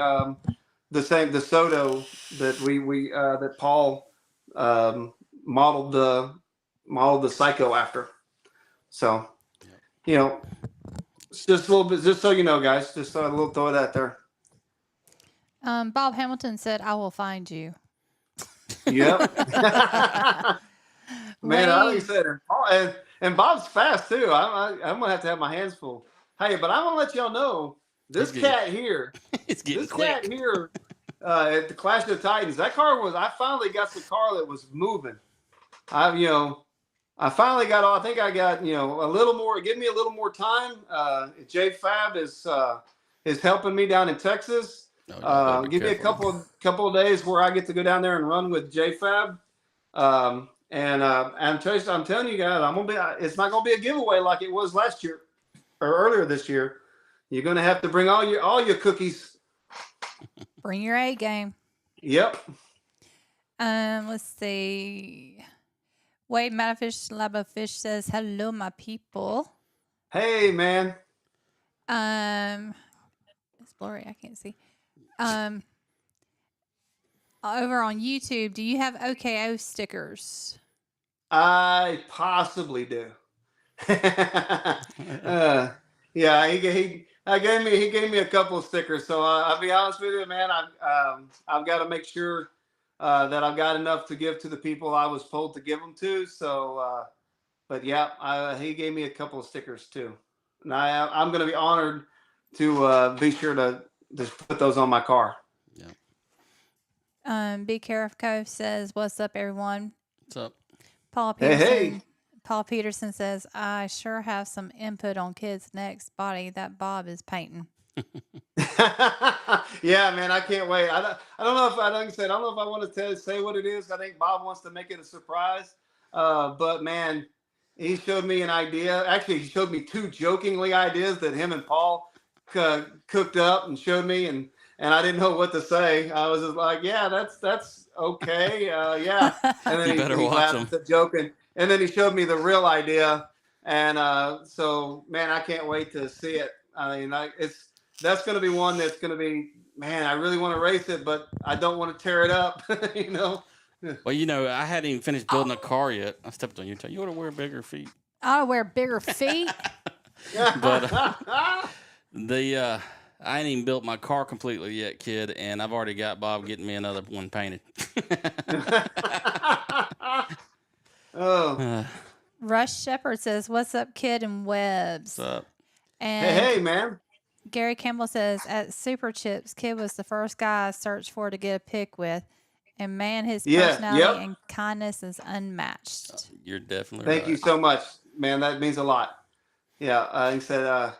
Soto that Paul modeled the Psycho after. So, it's just a little bit, just so you know, guys, just a little throw that there. Bob Hamilton said, "I will find you." Yep. Man, like you said, and Bob's fast too. I'm gonna have to have my hands full. Hey, but I'm gonna let y'all know this cat here. It's getting this quick. cat here at the Clash of the Titans. That car was. I finally got the car that was moving. I finally got. I think I got a little more. Give me a little more time. J Fab is helping me down in Texas. Give me a couple of days where I get to go down there and run with J Fab. I'm telling you guys, it's not gonna be a giveaway like it was last year or earlier this year. You're gonna have to bring all your cookies. Bring your A game. Yep. Let's see. Wade Matafish Labafish says, "Hello, my people." Hey, man. It's blurry. I can't see. Over on YouTube, do you have OKO stickers? I possibly do. Yeah, he gave me a couple of stickers. So I'll be honest with you, man. I've got to make sure that I've got enough to give to the people I was told to give them to. So, but yeah, he gave me a couple of stickers too, and I'm going to be honored to be sure to just put those on my car. Yeah. Be Careful says, "What's up, everyone?" What's up? Paul Peterson. Hey. Paul Peterson says, "I sure have some input on kids' next body that Bob is painting." Yeah, man, I can't wait. I don't know if I want to say what it is. I think Bob wants to make it a surprise. But man, he showed me an idea. Actually, he showed me two jokingly ideas that him and Paul cooked up and showed me, and I didn't know what to say. I was just like, yeah, that's okay. Yeah. And then you better watch him. Joking. And then he showed me the real idea. And so, man, I can't wait to see it. I mean, that's going to be one that's going to be, man, I really want to race it, but I don't want to tear it up, Well, I hadn't even finished building a car yet. I stepped on your toe. You ought to wear bigger feet. I ought to wear bigger feet. But I ain't even built my car completely yet, kid, and I've already got Bob getting me another one painted. Oh. Rush Shepard says, "What's up, Kid and Webbs?" What's up? And hey, man. Gary Campbell says, "At Super Chips, Kid was the first guy I searched for to get a pic with. And man, his personality and kindness is unmatched." You're definitely Thank you so much, man. That means a lot. Yeah, he said,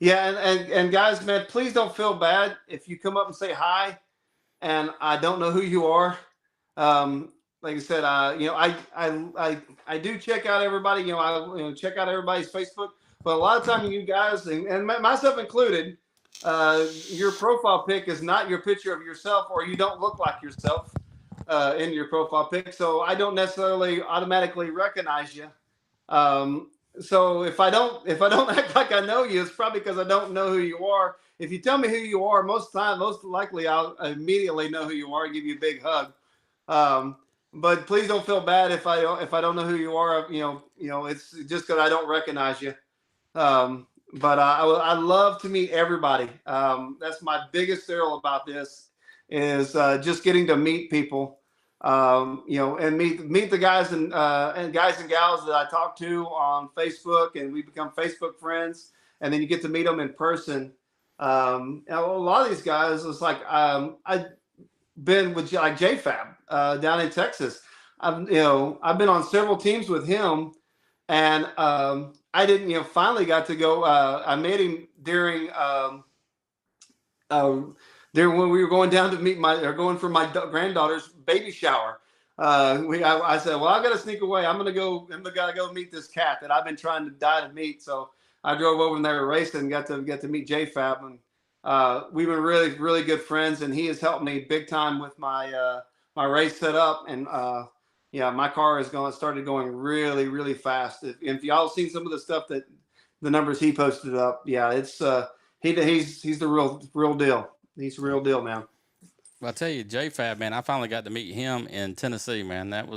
and guys, man, please don't feel bad if you come up and say hi, and I don't know who you are. Like I said, I do check out everybody. I check out everybody's Facebook, but a lot of times you guys, and myself included, your profile pic is not your picture of yourself, or you don't look like yourself in your profile pic. So I don't necessarily automatically recognize you. So if I don't act like I know you, it's probably because I don't know who you are. If you tell me who you are, most likely I'll immediately know who you are and give you a big hug. But please don't feel bad if I don't know who you are. It's just because I don't recognize you. But I love to meet everybody. That's my biggest thrill about this is just getting to meet people. And meet the guys and guys and gals that I talk to on Facebook, and we become Facebook friends. And then you get to meet them in person. And a lot of these guys, it's like I've been with like JFab down in Texas. I've been on several teams with him, and I didn't finally got to go. I met him during when we were going down to meet going for my granddaughter's baby shower. I said, well, I got to sneak away. I'm gonna go meet this cat that I've been trying to die to meet. So I drove over there racing and got to meet JFab, we've been really, really good friends, and he has helped me big time with my race setup. And yeah, my car is started going really, really fast. If y'all seen some of the stuff that the numbers he posted up, yeah, it's he's the real deal. He's the real deal, man. Well, I tell you, JFab, man, I finally got to meet him in Tennessee, man. It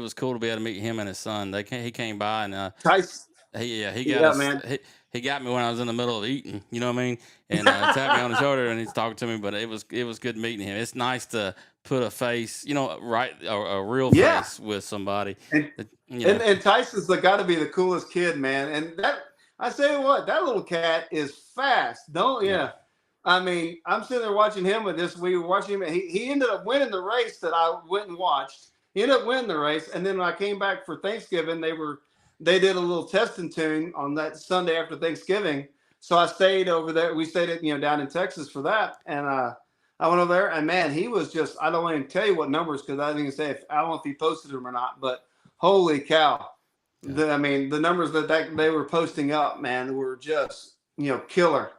was cool to be able to meet him and his son. He came by and Tice, he got yeah, us man. he got me when I was in the middle of eating, you know what I mean? And tapped me on the shoulder and he's talking to me. But it was good meeting him. It's nice to put a face, you know, right, a real Yeah, face with somebody. and You know, and Tyson's got to be the coolest kid, man. And that I say what that little cat is fast. Don't yeah, yeah. I mean, I'm sitting there watching him with this. We were watching him. He ended up winning the race that I went and watched. He ended up winning the race, and then when I came back for Thanksgiving, they did a little test and tune on that Sunday after Thanksgiving. So I stayed over there. We stayed at down in Texas for that, and I went over there, and man, he was just I don't want to tell you what numbers because I didn't even say if I don't know if he posted them or not, but holy cow! yeah. I mean, the numbers that they were posting up, man, were just killer.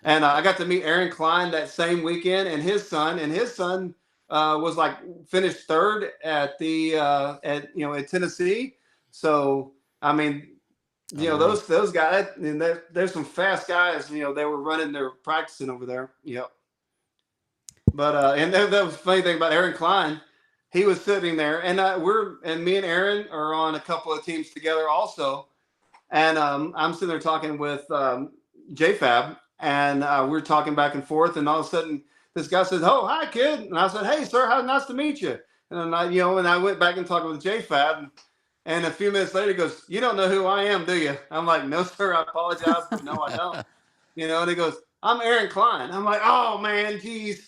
And I got to meet Aaron Klein that same weekend, and his son was like finished third at the at Tennessee. So I mean, Unreal. those guys, and there's some fast guys. They were running, they're practicing over there. Yep. But and that was the funny thing about Aaron Klein. He was sitting there, and me and Aaron are on a couple of teams together also. And I'm sitting there talking with JFab, and we're talking back and forth. And all of a sudden, this guy says, "Oh, hi, kid." And I said, "Hey, sir, how nice to meet you." And I went back and talked with JFab. And a few minutes later, he goes, "You don't know who I am, do you?" I'm like, "No, sir. I apologize, but no, I don't." And he goes, "I'm Aaron Klein." I'm like, "Oh man, geez."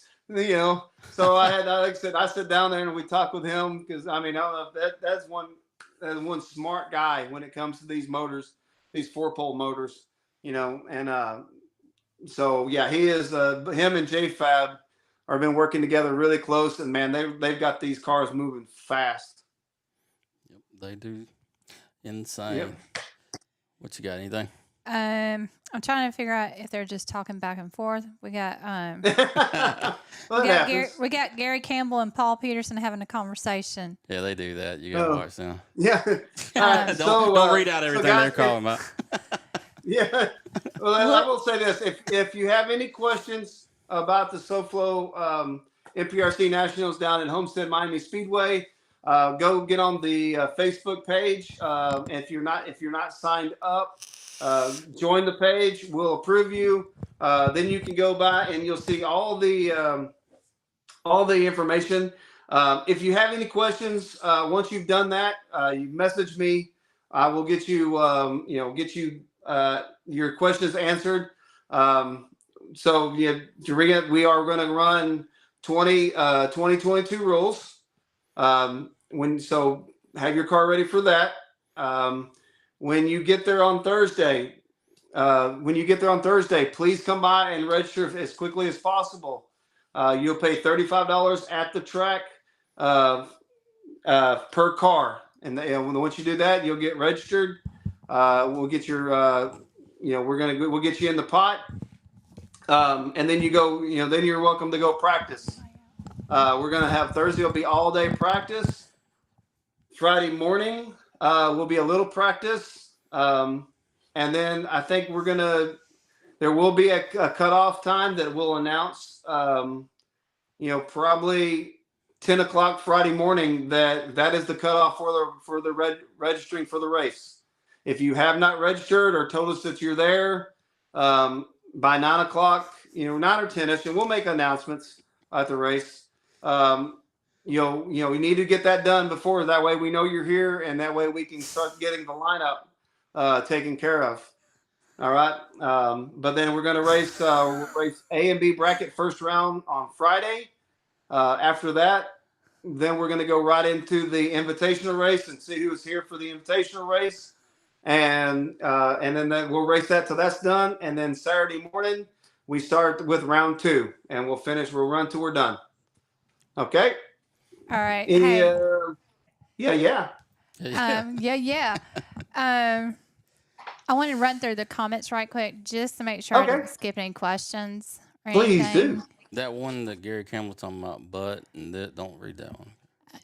So like I said, I sit down there and we talk with him because I mean, I don't know if that's one smart guy when it comes to these motors, these 4-pole motors, and so yeah, he is. Him and JFab are been working together really close, and man, they've got these cars moving fast. Yep, they do. Yep. Insane. What you got? Anything? I'm trying to figure out if they're just talking back and forth. We got Well, that happens. We got Gary Campbell and Paul Peterson having a conversation. Yeah, they do that. You gotta Oh, watch them. yeah. All right. Don't read out everything guys, they're calling about. yeah. Well, I will say this: if you have any questions about the SoFlo MPRC Nationals down in Homestead Miami Speedway, go get on the Facebook page. If you're not signed up, join the page. We'll approve you. Then you can go by and you'll see all the information. If you have any questions, once you've done that, you message me. I will get you your questions answered. So we are going to run 2022 rules. So have your car ready for that. When you get there on Thursday, please come by and register as quickly as possible. You'll pay $35 at the track per car, and once you do that, you'll get registered. We'll get your, we'll get you in the pot, and then you go. Then you're welcome to go practice. We're gonna have Thursday will be all day practice. Friday morning will be a little practice, and then I think there will be a cutoff time that we'll announce. Probably 10 o'clock Friday morning. That is the cutoff for the registering for the race. If you have not registered or told us that you're there by 9 o'clock, 9 or 10ish, and we'll make announcements at the race. We need to get that done before. That way we know you're here, and that way we can start getting the lineup taken care of. All right. But then we're going to race A and B bracket first round on Friday. After that, then we're going to go right into the invitational race and see who's here for the invitational race. And then we'll race that till that's done. And then Saturday morning, we start with round 2, and we'll run till we're done. Okay. All right. Yeah. I want to run through the comments right quick just to make sure I didn't skip any questions or or Please anything? do. That one that Gary Campbell talking about, but don't read that one.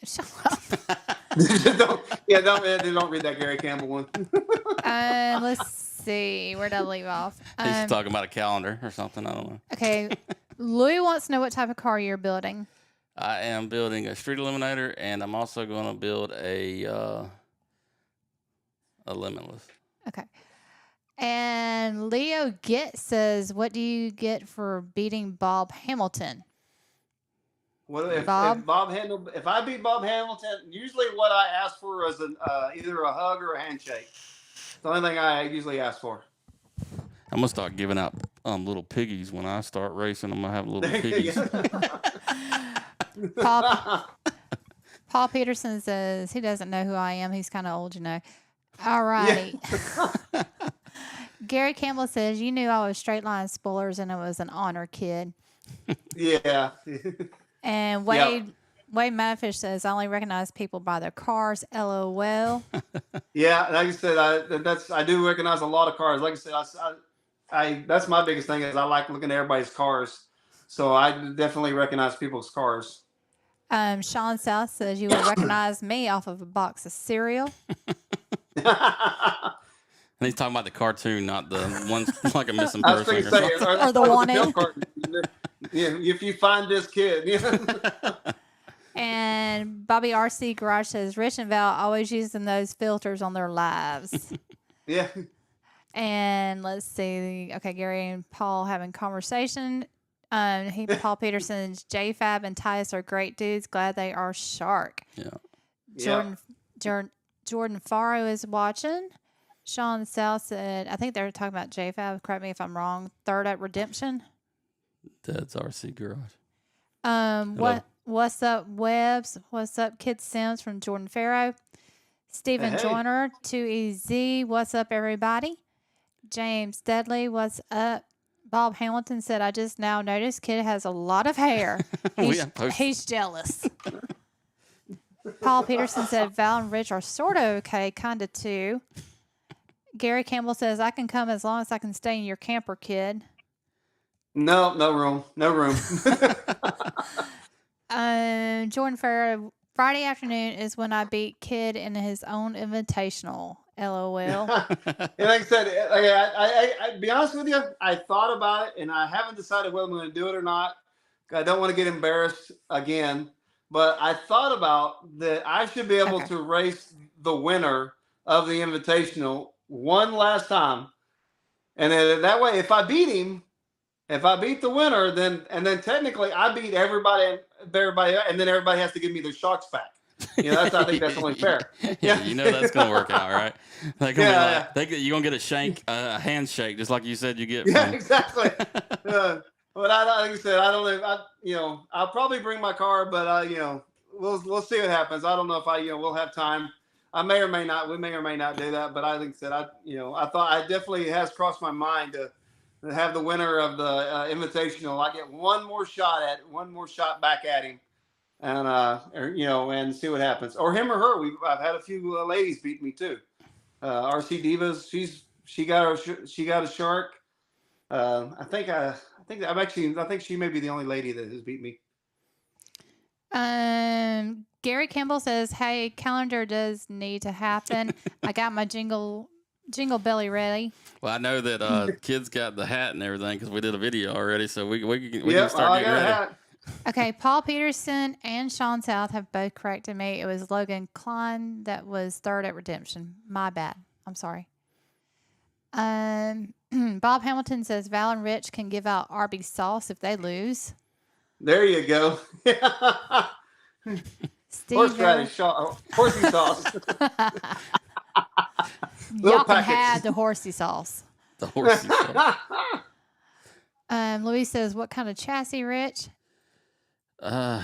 Shut up. don't read that Gary Campbell one. Let's see. Where did I leave off? He's talking about a calendar or something. I don't know. Okay. Louis wants to know what type of car you're building. I am building a street eliminator, and I'm also going to build a limitless. Okay. And Leo says, what do you get for beating Bob Hamilton? Well, if Bob? if I beat Bob Hamilton, usually what I ask for is either a hug or a handshake. It's the only thing I usually ask for. I'm gonna start giving out little piggies when I start racing. I'm gonna have little piggies. Paul Peterson says he doesn't know who I am. He's kind of old, you know. All righty. Yeah. Gary Campbell says, you knew I was straight line spoilers and it was an honor, kid. Yeah. And Wade Madfish says, I only recognize people by their cars. LOL. Yeah, like I said, I do recognize a lot of cars. Like I said, I that's my biggest thing is I like looking at everybody's cars. So I definitely recognize people's cars. Sean South says you will recognize me off of a box of cereal. And he's talking about the cartoon, not the ones like a missing person or the wanted. Yeah, if you find this kid. And Bobby RC Garage says Rich and Val always using those filters on their lives. Yeah. And let's see. Okay, Gary and Paul having conversation. Paul Peterson's JFab and Tyus are great dudes. Glad they are shark. Yeah. Jordan Faro is watching. Sean South said, I think they were talking about JFab. Correct me if I'm wrong. Third at Redemption. That's RC Garage. What's up, Webbs? What's up, Kid Sims from Jordan Farrow? Stephen Joyner, 2EZ. What's up, everybody? James Dudley, what's up? Bob Hamilton said, I just now noticed Kid has a lot of hair. He's jealous. Paul Peterson said, Val and Rich are sort of okay, kind of too. Gary Campbell says, I can come as long as I can stay in your camper, Kid. No room. Jordan Farrow, Friday afternoon is when I beat Kid in his own invitational. LOL. And like I said, I be honest with you, I thought about it and I haven't decided whether I'm going to do it or not. I don't want to get embarrassed again, but I thought about that I should be able to race the winner of the invitational one last time, and then that way, if I beat the winner, then technically I beat everybody, and then everybody has to give me their sharks back. You know, I think that's only fair. Yeah, you know that's gonna work out, right? You're gonna get a handshake, just like you said you get. Yeah, exactly. But like I said, I don't know. I'll probably bring my car, but we'll see what happens. I don't know if we'll have time. I may or may not. We may or may not do that. But I think that I thought it definitely has crossed my mind to have the winner of the invitational. I get one more shot back at him, and and see what happens, or him or her. I've had a few ladies beat me too. RC Divas, she got a shark. I think she may be the only lady that has beat me. Gary Campbell says, hey, calendar does need to happen. I got my jingle belly ready. Well, I know that Kid's got the hat and everything because we did a video already, so we can start getting ready. Okay, Paul Peterson and Sean South have both corrected me. It was Logan Klein that was third at Redemption. My bad. I'm sorry. Bob Hamilton says Val and Rich can give out Arby's sauce if they lose. There you go. Horseradish, horsey sauce. Y'all can have the horsey sauce. The horsey sauce. Louis says, what kind of chassis, Rich? Right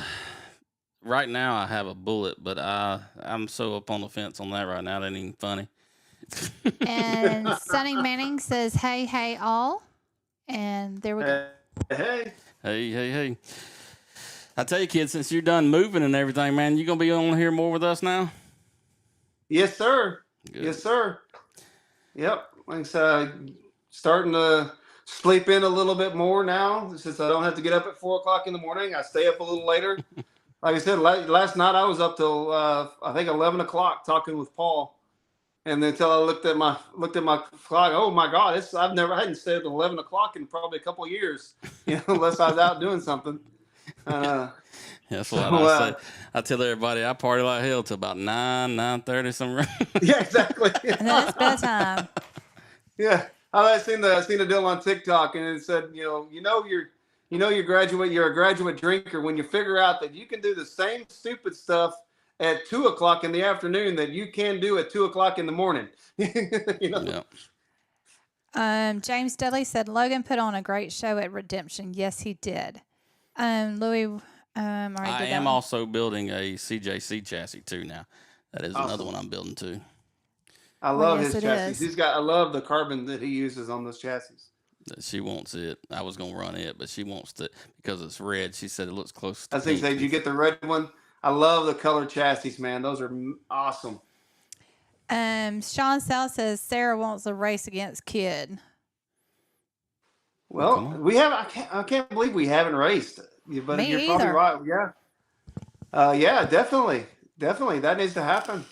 now I have a Bullet, but I'm so up on the fence on that right now. That ain't even funny. And Sonny Manning says, hey, all. And there we go. Hey. I tell you, Kid, since you're done moving and everything, man, you going to be on here more with us now? Yes, sir. Good. Yes, sir. Yep. Like I said, starting to sleep in a little bit more now since I don't have to get up at 4 o'clock in the morning. I stay up a little later. Like I said, last night I was up till I think 11 o'clock talking with Paul, and then until I looked at my clock. Oh my God, I hadn't stayed at 11 o'clock in probably a couple of years, unless I was out doing something. That's what I say. I tell everybody I party like hell till about 9:30 somewhere. Yeah, exactly. And then it's bedtime. Yeah, I seen a deal on TikTok, and it said, you're a graduate drinker when you figure out that you can do the same stupid stuff at 2 o'clock in the afternoon that you can do at 2 o'clock in the morning. Yeah. James Dudley said Logan put on a great show at Redemption. Yes, he did. Louis, I am also building a CJC chassis too now. That is another one I'm building too. I love his chassis. I love the carbon that he uses on those chassis. She wants it. I was gonna run it, but she wants to because it's red. She said it looks close to I think did you get the red one? I love the color chassis, man. Those are awesome. Sean Sal says Sarah wants a race against Kid. Well, we have. I can't believe we haven't raced. But Me you're either. probably right. Yeah. Yeah, definitely. That needs to happen.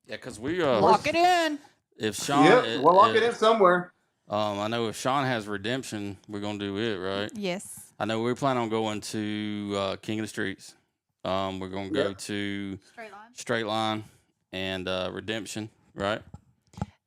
Yeah, because we lock it in. If Sean, we'll lock it in somewhere. I know if Sean has Redemption, we're gonna do it, right? Yes. I know we're planning on going to King of the Streets. We're gonna go to Straight Line and Redemption, right?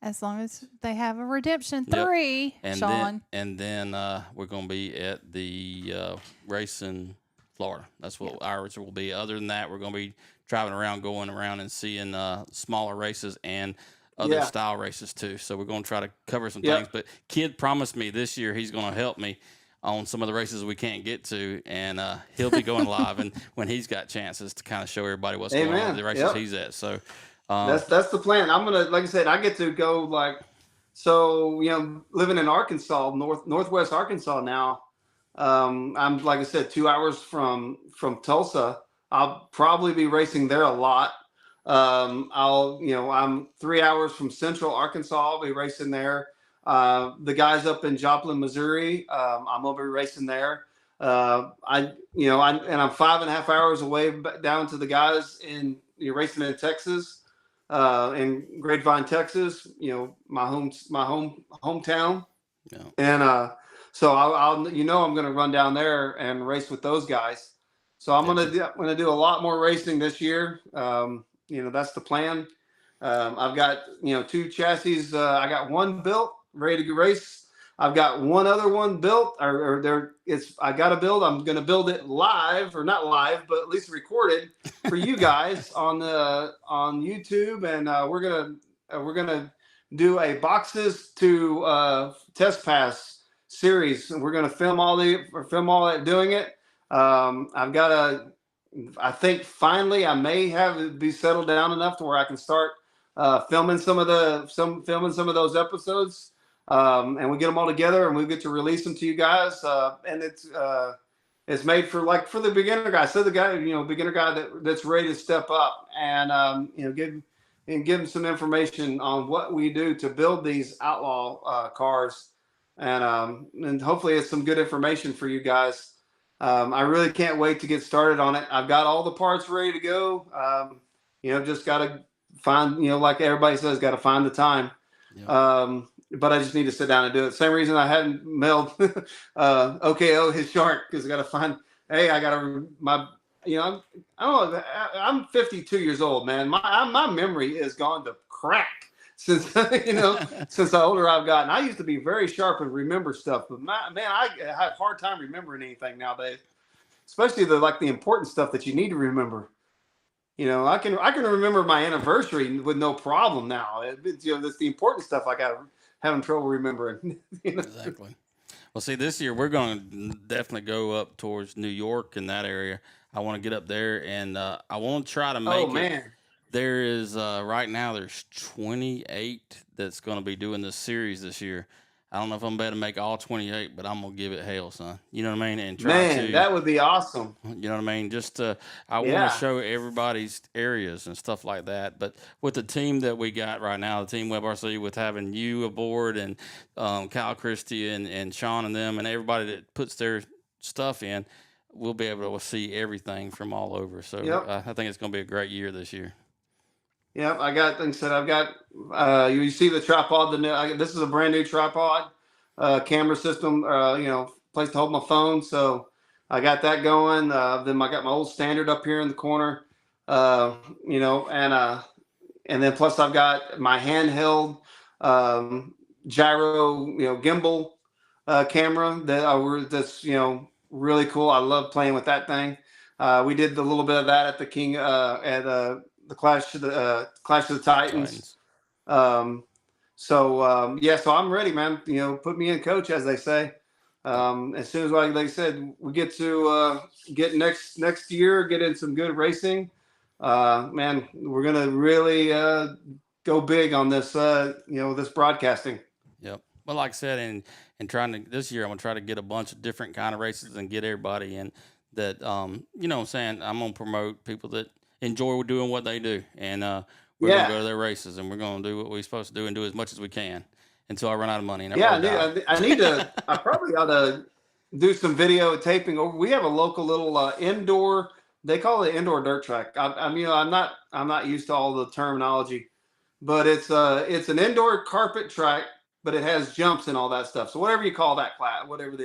As long as they have a Redemption 3, and Sean. Then we're gonna be at the race in Florida. That's what ours will be. Other than that, we're gonna be driving around, going around and seeing smaller races and other style races too. So we're gonna try to cover some things. But Kid promised me this year he's gonna help me on some of the races we can't get to, and he'll be going live and when he's got chances to kind of show everybody what's going on at the races he's at. So that's the plan. I'm gonna, like I said, I get to go living in Arkansas, northwest Arkansas now. I'm, like I said, 2 hours from Tulsa. I'll probably be racing there a lot. I'm 3 hours from Central Arkansas. I'll be racing there. The guys up in Joplin, Missouri, I'm gonna be racing there. I'm 5.5 hours away down to the guys racing in Texas, in Grapevine, Texas. My hometown. Yeah. And so I'm going to run down there and race with those guys. So I'm going to do a lot more racing this year. That's the plan. I've got 2 chassis. I got one built, ready to race. I've got one other one built, I got to build. I'm going to build it live, or not live, but at least recorded for you guys on YouTube, and we're gonna do a boxes to test pass series. We're gonna film all that doing it. I think finally I may have it be settled down enough to where I can start filming some of those episodes. And we get them all together, and we get to release them to you guys. And it's made for the beginner guy. So the guy, beginner guy that's ready to step up, and give him some information on what we do to build these outlaw cars, and hopefully it's some good information for you guys. I really can't wait to get started on it. I've got all the parts ready to go. Just got to find, like everybody says, got to find the time. Yep. But I just need to sit down and do it. Same reason I hadn't mailed OKO his shark, because I got to find. Hey, I got to I don't know. I'm 52 years old, man. My memory has gone to crack since since the older I've gotten. I used to be very sharp and remember stuff, but I have a hard time remembering anything nowadays, especially the important stuff that you need to remember. I can remember my anniversary with no problem now. It's the important stuff I got having trouble remembering. Exactly. Well, see, this year we're going to definitely go up towards New York and that area. I want to get up there, and I want to try to make it. Man. There is right now there's 28 that's going to be doing this series this year. I don't know if I'm going to make all 28, but I'm going to give it hell, son. You know what I mean? And try Man, to, that would be awesome. you know what I mean? Just I want to Yeah. show everybody's areas and stuff like that. But with the team that we got right now, the Team WebRC, with having you aboard and Kyle Christie and Sean and them and everybody that puts their stuff in, we'll be able to see everything from all over. So Yep. I think it's going to be a great year this year. Yep. I got, like I said, I've got, you see the tripod, this is a brand new tripod, camera system, place to hold my phone. So I got that going. Then I got my old standard up here in the corner, and then plus I've got my handheld, gyro, gimbal, camera that's, really cool. I love playing with that thing. We did a little bit of that at the the Clash of the Titans. So I'm ready, man. Put me in, coach, as they say. As soon as, like they said, we get to get next year, get in some good racing, man, we're gonna really go big on this, this broadcasting. Yep. Well, like I said, and trying to this year, I'm gonna try to get a bunch of different kind of races and get everybody in that. You know what I'm saying? I'm gonna promote people that enjoy doing what they do, and we're gonna go to their races, and we're gonna do what we're supposed to do and do as much as we can until I run out of money. And I need to. I probably ought to do some video taping. We have a local little indoor. They call it indoor dirt track. I'm not used to all the terminology, but it's an indoor carpet track, but it has jumps and all that stuff. So whatever you call that class, whatever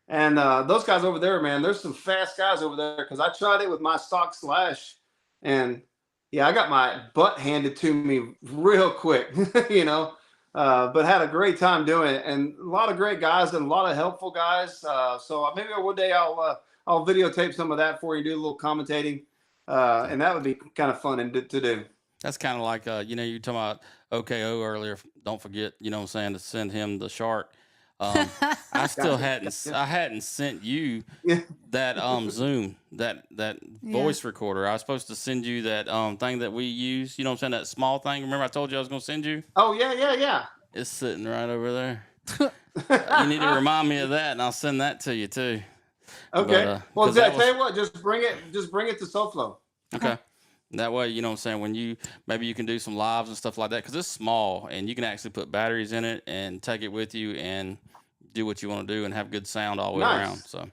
and those guys over there, man, there's some fast guys over there, because I tried it with my stock Slash, and I got my butt handed to me real quick, but had a great time doing it, and a lot of great guys and a lot of helpful guys. So maybe one day I'll videotape some of that for you, do a little commentating, and that would be kind of fun to do. That's kind of like, you were talking about OKO earlier. Don't forget, you know what I'm saying, to send him the shark. I still hadn't sent you that Zoom, that voice recorder. I was supposed to send you that thing that we use. You know what I'm saying, that small thing. Remember I told you I was going to send you? Oh, yeah. It's sitting right over there. You need to remind me of that, and I'll send that to you too. Okay. Well, tell you what, just bring it to SoFlo. Okay. That way, you know what I'm saying, when maybe you can do some lives and stuff like that, because it's small and you can actually put batteries in it and take it with you and do what you want to do and have good sound all the way around. So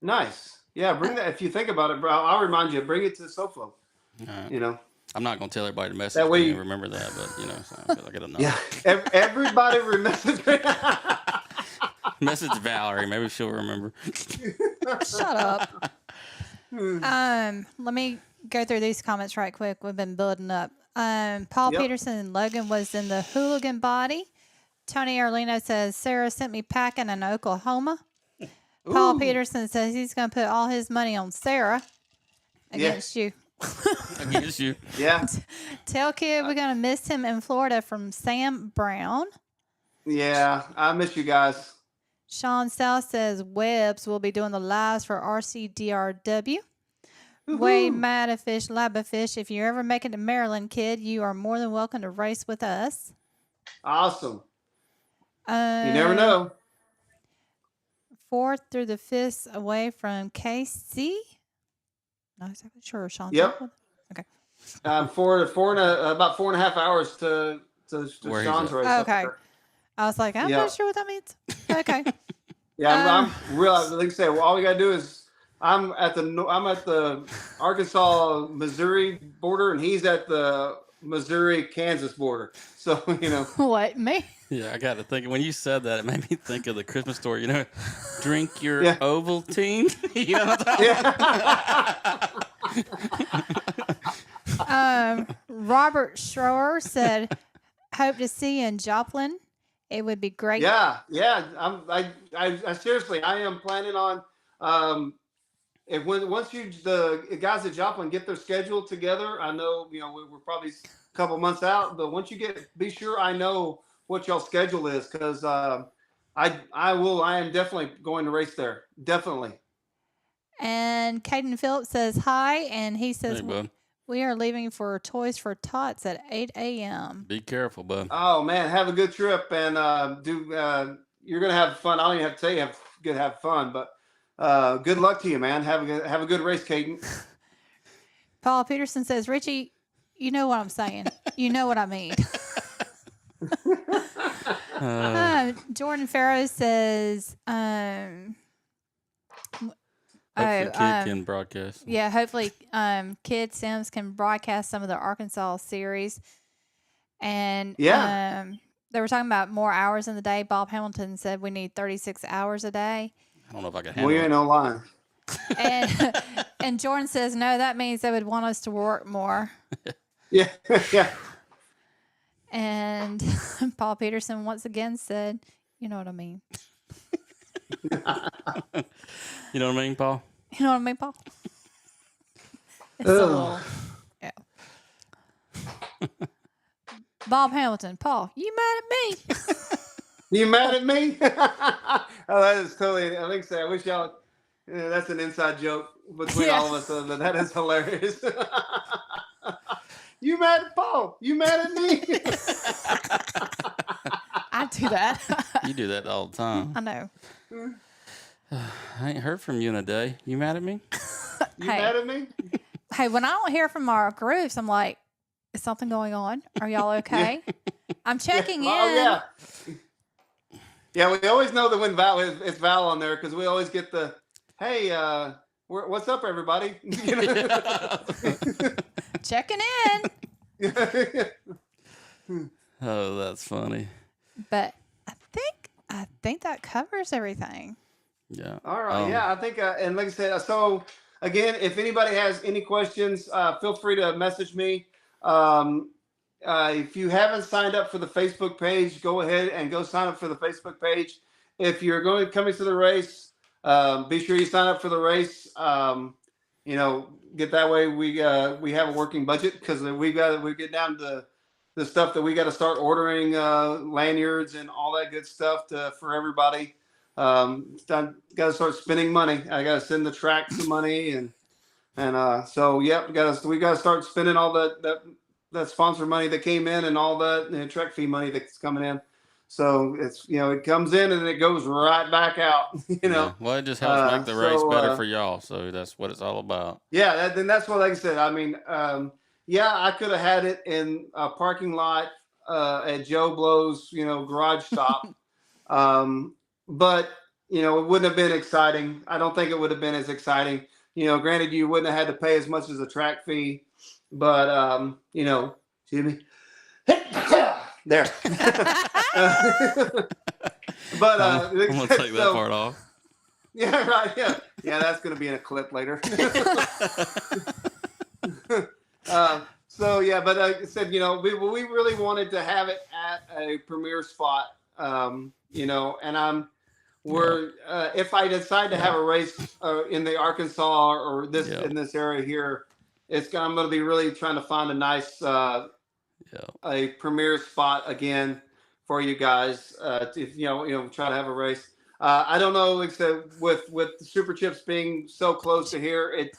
nice. Yeah, bring that. If you think about it, bro, I'll remind you, bring it to SoFlo. Right. I'm not going to tell everybody to message me and remember that, but, so I feel like I don't know. Yeah, everybody remembers. Message Valerie. Maybe she'll remember. Shut up. Let me go through these comments right quick. We've been building up. Paul Peterson and Logan was in the hooligan body. Tony Arlino says, Sarah sent me packing in Oklahoma. Ooh. Paul Peterson says he's going to put all his money on Sarah against you. Against you. Yeah. Tell Kid we're going to miss him in Florida, from Sam Brown. Yeah, I miss you guys. Sean South says Webbs will be doing the lives for RCDRW. Wade Madafish, Labafish, if you ever make it to Maryland, Kid, you are more than welcome to race with us. Awesome. You never know. 4th through the 5th away from KC. Not exactly sure, Sean. Yep. Okay. About 4.5 hours to Sean's race. Okay. I was like, I'm not sure what that means. Okay. I'm real. Like I say, all we gotta do is I'm at the Arkansas Missouri border, and he's at the Missouri Kansas border. So what, me? Yeah, I got to think. When you said that, it made me think of the Christmas story. Drink your Ovaltine. You know what I'm talking Robert Schroer said, "Hope to see you in Joplin. It would be great." Yeah. I seriously, I am planning on. Once the guys at Joplin get their schedule together, I know we're probably a couple months out, but once you be sure I know what y'all schedule is, because I am definitely going to race there, definitely. And Caden Phillips says hi, and he says, hey, We are leaving for Toys for Tots at 8 a.m. Be careful, bud. Oh man, have a good trip and you're gonna have fun. I don't even have to tell you have fun, but good luck to you, man. Have a good race, Caden. Paul Peterson says, Richie, you know what I'm saying. You know what I mean. Jordan Farrow says, hopefully Kid can broadcast. Yeah, hopefully Kid Sims can broadcast some of the Arkansas series. And they were talking about more hours in the day. Bob Hamilton said we need 36 hours a day. I don't know if I can handle it. We ain't no lying. And Jordan says, no, that means they would want us to work more. Yeah. And Paul Peterson once again said, you know what I mean. You know what I mean, Paul? You know what I mean, Paul? It's a little, yeah. Bob Hamilton, Paul, you mad at me? You mad at me? Oh, that is totally. I think so. I wish y'all. That's an inside joke between all of us. But that is hilarious. You mad at Paul? You mad at me? I do that. You do that all the time. I know. I ain't heard from you in a day. You mad at me? You mad at me? Hey, when I don't hear from our groups, I'm like, is something going on? Are y'all okay? I'm checking in. Oh, yeah. Yeah, we always know that when it's Val on there because we always get the, hey, what's up, everybody? Checking in. Oh, that's funny. But I think that covers everything. Yeah. All right. Yeah, I think, and like I said, so again, if anybody has any questions, feel free to message me. If you haven't signed up for the Facebook page, go ahead and go sign up for the Facebook page. If you're coming to the race, be sure you sign up for the race. Get that way we have a working budget because we get down to the stuff that we got to start ordering lanyards and all that good stuff for everybody. Got to start spending money. I got to send the track some money and so yep, we got to start spending all that sponsor money that came in and all that track fee money that's coming in. So it's it comes in and it goes right back out. Yeah. Well, it just helps make the race better for y'all. So that's what it's all about. Yeah, then that's what, like I said. I mean, I could have had it in a parking lot at Joe Blow's, garage stop. But it wouldn't have been exciting. I don't think it would have been as exciting. Granted, you wouldn't have had to pay as much as a track fee, but excuse me. There. But I'm gonna take that part off. Yeah, right. Yeah, that's gonna be in a clip later. So yeah, but like I said, we really wanted to have it at a premier spot, and if I decide to have a race in the Arkansas or in this area here, I'm going to be really trying to find a nice a premier spot again for you guys to try to have a race. I don't know, like I said, with the Super Chips being so close to here, it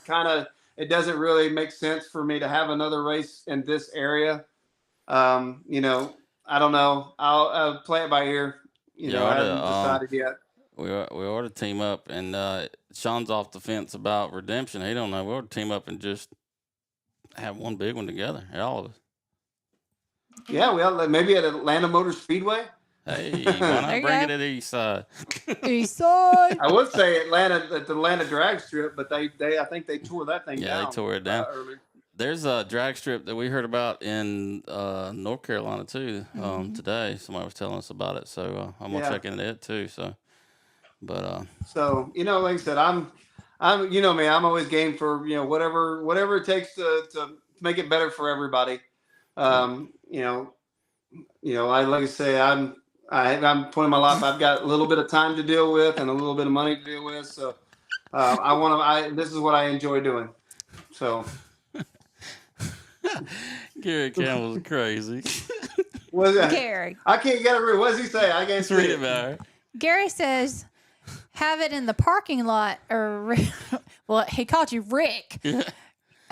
doesn't really make sense for me to have another race in this area. I don't know. I'll play it by ear. I haven't decided yet. We ought to team up, and Sean's off the fence about redemption. He don't know. We ought to team up and just have one big one together, all of us. Yeah, maybe at Atlanta Motor Speedway. Hey, why not bring it to the east side? East side. I would say Atlanta at the Atlanta drag strip, but I think they tore that thing down. Yeah, they tore it down. Earlier. There's a drag strip that we heard about in North Carolina too today. Somebody was telling us about it, so I'm gonna check into it too. So, but so like I said, I'm me, I'm always game for whatever it takes to make it better for everybody. Like I say, I'm point in my life. I've got a little bit of time to deal with and a little bit of money to deal with. So this is what I enjoy doing. So. Gary Campbell's crazy. What's that? Gary. I can't get it. What does he say? I can't read it, man. Gary says, have it in the parking lot, or well, he called you Rick.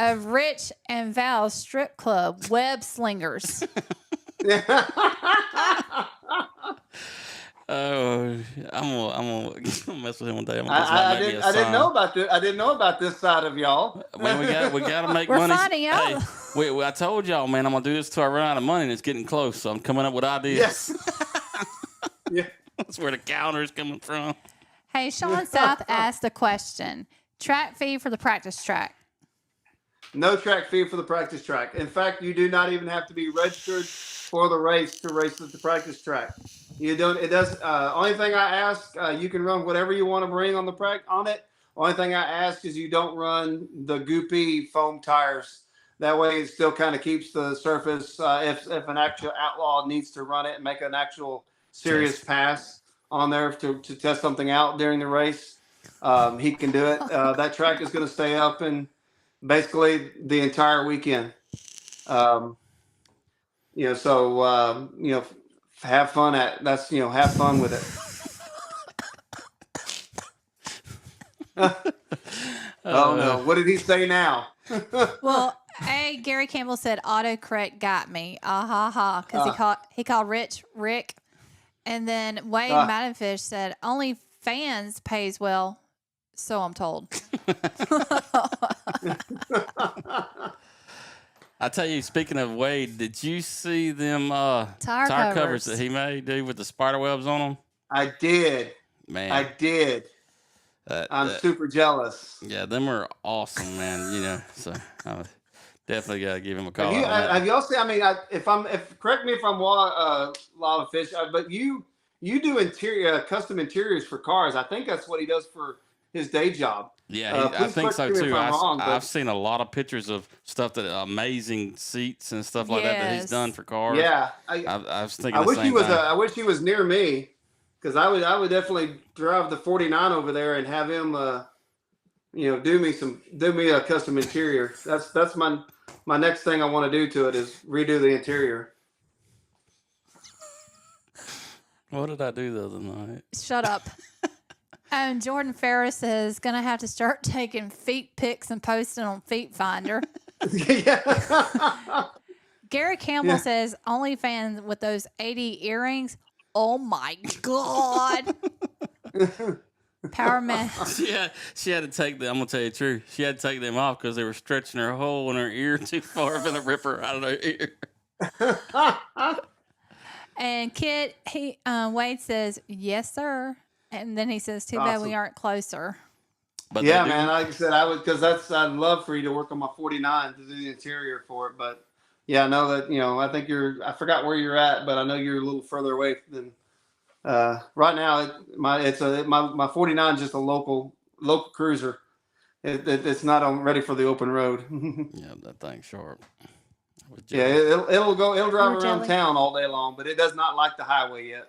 of Rich and Val's strip club, Web Slingers. Oh, I'm gonna mess with him one day. I'm I didn't know about this. I didn't know about this side of y'all. Man, we gotta make We're money. finding out. Hey, I told y'all, man, I'm gonna do this till I run out of money, and it's getting close. So I'm coming up with ideas. Yes. Yeah. That's where the counter is coming from. Hey, Sean South asked a question. Track fee for the practice track. No track fee for the practice track. In fact, you do not even have to be registered for the race to race at the practice track. You don't. It does. Only thing I ask, you can run whatever you want to bring on on it. Only thing I ask is you don't run the goopy foam tires. That way, it still kind of keeps the surface. If an actual outlaw needs to run it and make an actual serious pass on there to test something out during the race, he can do it. That track is going to stay up and basically the entire weekend. So have fun have fun with it. Oh no, what did he say now? Well, Gary Campbell said autocorrect got me. Because he called Rich Rick. And then Wade Maddenfish said only fans pays well, so I'm told. I tell you, speaking of Wade, did you see them tire covers that he made, dude, with the spider webs on them? I did. Man. I did. I'm super jealous. Yeah, them are awesome, man. So I definitely got to give him a call. Have y'all seen? I mean, correct me if I'm wrong, Lava Fish, but you do custom interiors for cars. I think that's what he does for his day job. Yeah, I think so too. I've seen a lot of pictures of stuff amazing seats and stuff like that he's done for cars. Yeah, I was thinking. I wish he was near me, because I would definitely drive the 49 over there and have him, do me a custom interior. That's my next thing I want to do to it is redo the interior. What did I do the other night? Shut up. And Jordan Ferris is going to have to start taking feet pics and posting on Feet Finder. Gary Campbell says OnlyFans with those 80 earrings. Oh my God. Power Man. She had to take them. I'm going to tell you the truth. She had to take them off because they were stretching her hole in her ear too far for the ripper out of her ear. And Wade says, yes, sir. And then he says, too bad we aren't closer. But yeah, man, like I said, I'd love for you to work on my 49 to do the interior for it. But yeah, I know that, I think I forgot where you're at, but I know you're a little further away than, right now. My 49 is just a local cruiser. It's not ready for the open road. Yeah, that thing's sharp. Yeah, it'll drive around town all day long, but it does not like the highway yet.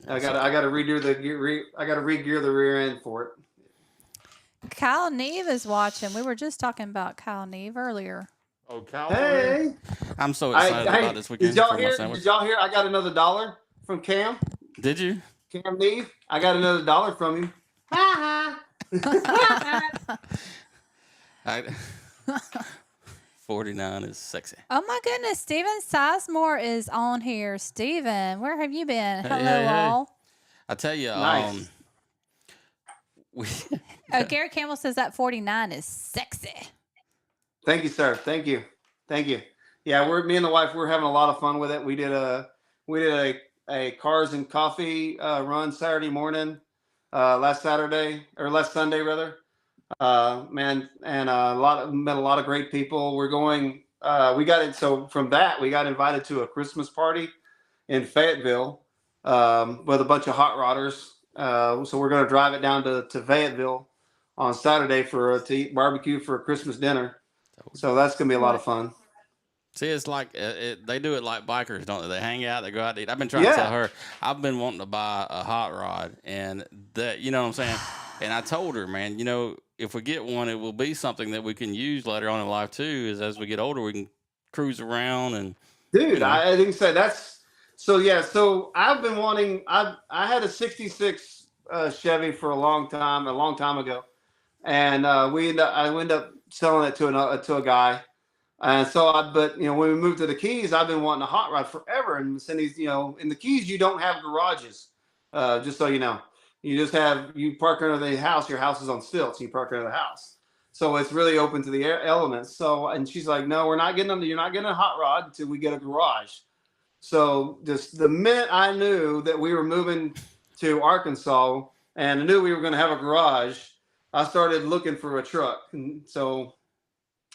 I gotta re-gear the rear end for it. Kyle Neve is watching. We were just talking about Kyle Neve earlier. Oh, Kyle! Hey, I'm so excited about this weekend. Did y'all hear? I got another $1 from Cam. Did you? Cam Neve? I got another $1 from him. Ha ha. 49 is sexy. Oh my goodness, Steven Sizemore is on here. Steven, where have you been? Hello, all. I tell you, nice. Gary Campbell says that 49 is sexy. Thank you, sir. Thank you. Yeah, me and the wife, we're having a lot of fun with it. We did a cars and coffee run Saturday morning, last Sunday rather. Man, and met a lot of great people. We're going. So from that, we got invited to a Christmas party in Fayetteville with a bunch of hot rodders. So we're going to drive it down to Fayetteville on Saturday to eat barbecue for a Christmas dinner. So that's going to be a lot of fun. See, it's like they do it like bikers, don't they? They hang out, they go out to eat. I've been trying to tell her, I've been wanting to buy a hot rod, and that, you know what I'm saying? And I told her, man, if we get one, it will be something that we can use later on in life too. As we get older, we can cruise around and. Dude, I think so. That's so. Yeah. So I've been wanting. I had a '66 Chevy for a long time ago, and I ended up selling it to a guy. And so, but when we moved to the Keys, I've been wanting a hot rod forever. And Cindy's, in the Keys, you don't have garages. Just so you know, you park under the house. Your house is on stilts. You park under the house, so it's really open to the elements. So, and she's like, "No, we're not getting them. You're not getting a hot rod until we get a garage." So, just the minute I knew that we were moving to Arkansas and I knew we were going to have a garage, I started looking for a truck. And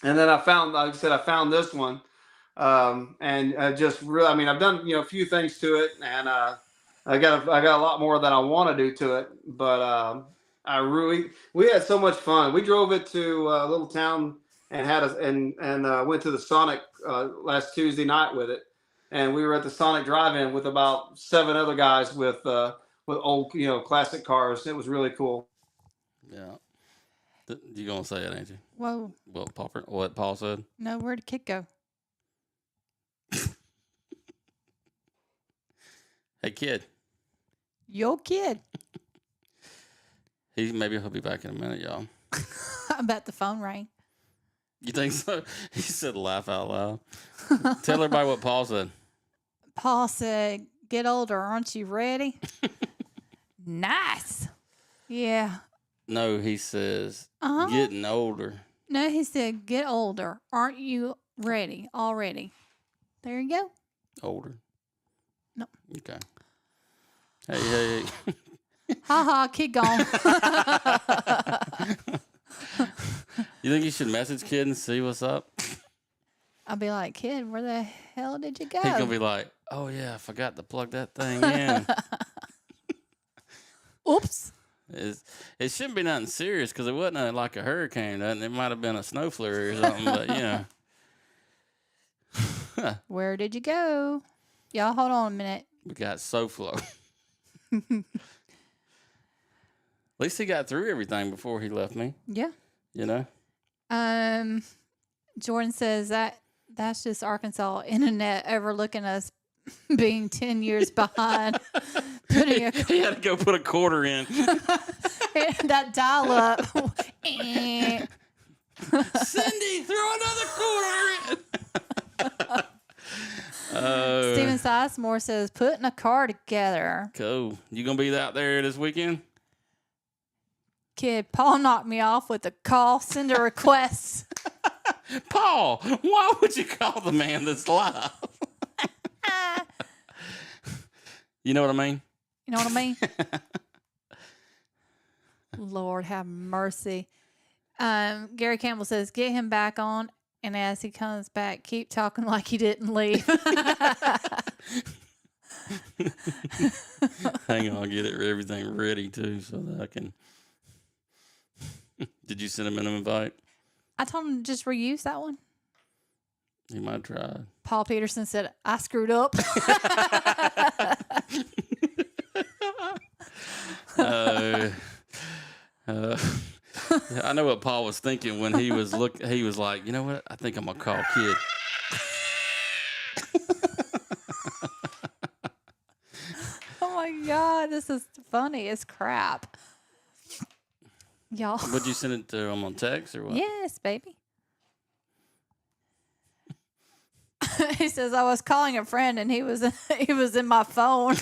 then I found, like I said, I found this one, and just really, I mean, I've done a few things to it, and I got a lot more that I want to do to it, but we had so much fun. We drove it to a little town and went to the Sonic last Tuesday night with it, and we were at the Sonic Drive-In with about 7 other guys with old classic cars. It was really cool. Yeah. You gonna say it, ain't you? Whoa. What Paul said? No, where'd the kid go? Hey, kid. Yo, kid. Maybe he'll be back in a minute, y'all. I bet the phone rang. You think so? He said, "Laugh out loud." Tell everybody what Paul said. Paul said, "Get older, aren't you ready?" Nice. Yeah. No, he says, "Getting older." No, he said, "Get older. Aren't you ready already?" There you go. Older. No. Okay. Hey. Ha ha, kid gone. You think you should message kid and see what's up? I'll be like, "Kid, where the hell did you go?" He's gonna be like, "Oh yeah, I forgot to plug that thing in." Oops. It shouldn't be nothing serious because it wasn't like a hurricane. It might have been a snow flurry or something, but Where did you go? Y'all, hold on a minute. We got SoFlo. At least he got through everything before he left me. Yeah. Jordan says that's just Arkansas internet overlooking us being 10 years behind. He had to go put a quarter in. That dial up. Cindy, throw another quarter in. Steven Sizemore says, "Putting a car together." Cool. You gonna be out there this weekend? Kid, Paul knocked me off with a call. Send a request. Paul, why would you call the man that's live? You know what I mean? You know what I mean? Lord have mercy. Gary Campbell says, "Get him back on, and as he comes back, keep talking like he didn't leave." Hang on, I'll get everything ready too so that I can. Did you send him an invite? I told him to just reuse that one. He might try. Paul Peterson said, "I screwed up." I know what Paul was thinking when he was He was like, "You know what? I think I'm gonna call Kid." Oh my God, this is funny as crap. Y'all. Would you send it to him on text or what? Yes, baby. He says, "I was calling a friend and he was in my phone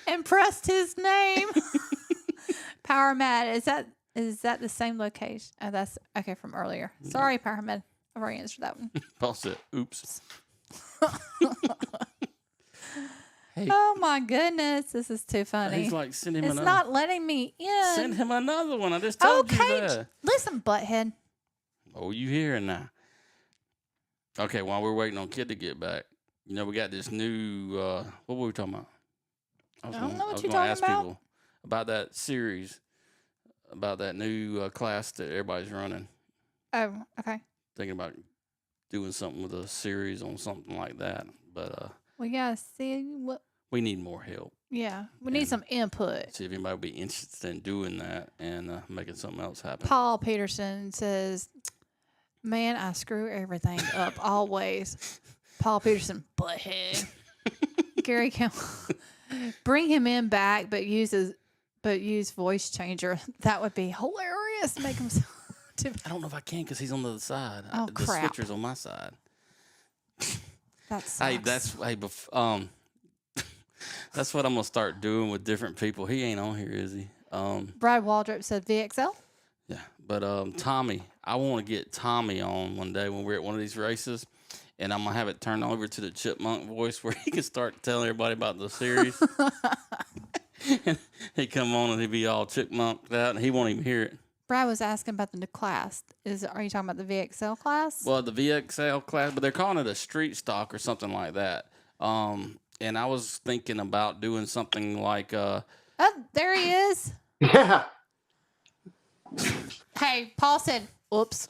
and pressed his name." Power Mad, is that the same location? Oh, that's okay from earlier. Sorry, Power Mad. I've already answered that one. Paul said, "Oops." Hey. Oh my goodness, this is too funny. He's like, "Send him it's another." not letting me in. Send him another one. I just told you that. Listen, butthead. Oh, you hearing now? Okay, while we're waiting on Kid to get back, we got this new. What were we talking about? I don't know what you're talking about. People about that series, about that new class that everybody's running. Oh, okay. Thinking about doing something with a series on something like that, but we gotta see what. We need more help. Yeah, we need some input. See if anybody would be interested in doing that and making something else happen. Paul Peterson says, "Man, I screw everything up always." Paul Peterson, butthead. Gary Campbell, bring him in back, but use voice changer. That would be hilarious. Make him I don't know if I can because he's on the other side. Oh, The crap. switcher's on my side. That sucks. Hey, that's that's what I'm gonna start doing with different people. He ain't on here, is he? Brad Waldrop said VXL. Yeah, but Tommy, I want to get Tommy on one day when we're at one of these races, and I'm gonna have it turned over to the chipmunk voice where he can start telling everybody about the series. And he come on and he be all chipmunked out, and he won't even hear it. Brad was asking about the new class. Are you talking about the VXL class? Well, the VXL class, but they're calling it a street stock or something like that. And I was thinking about doing something like Oh, there he is. Yeah. Hey, Paul said, "Oops."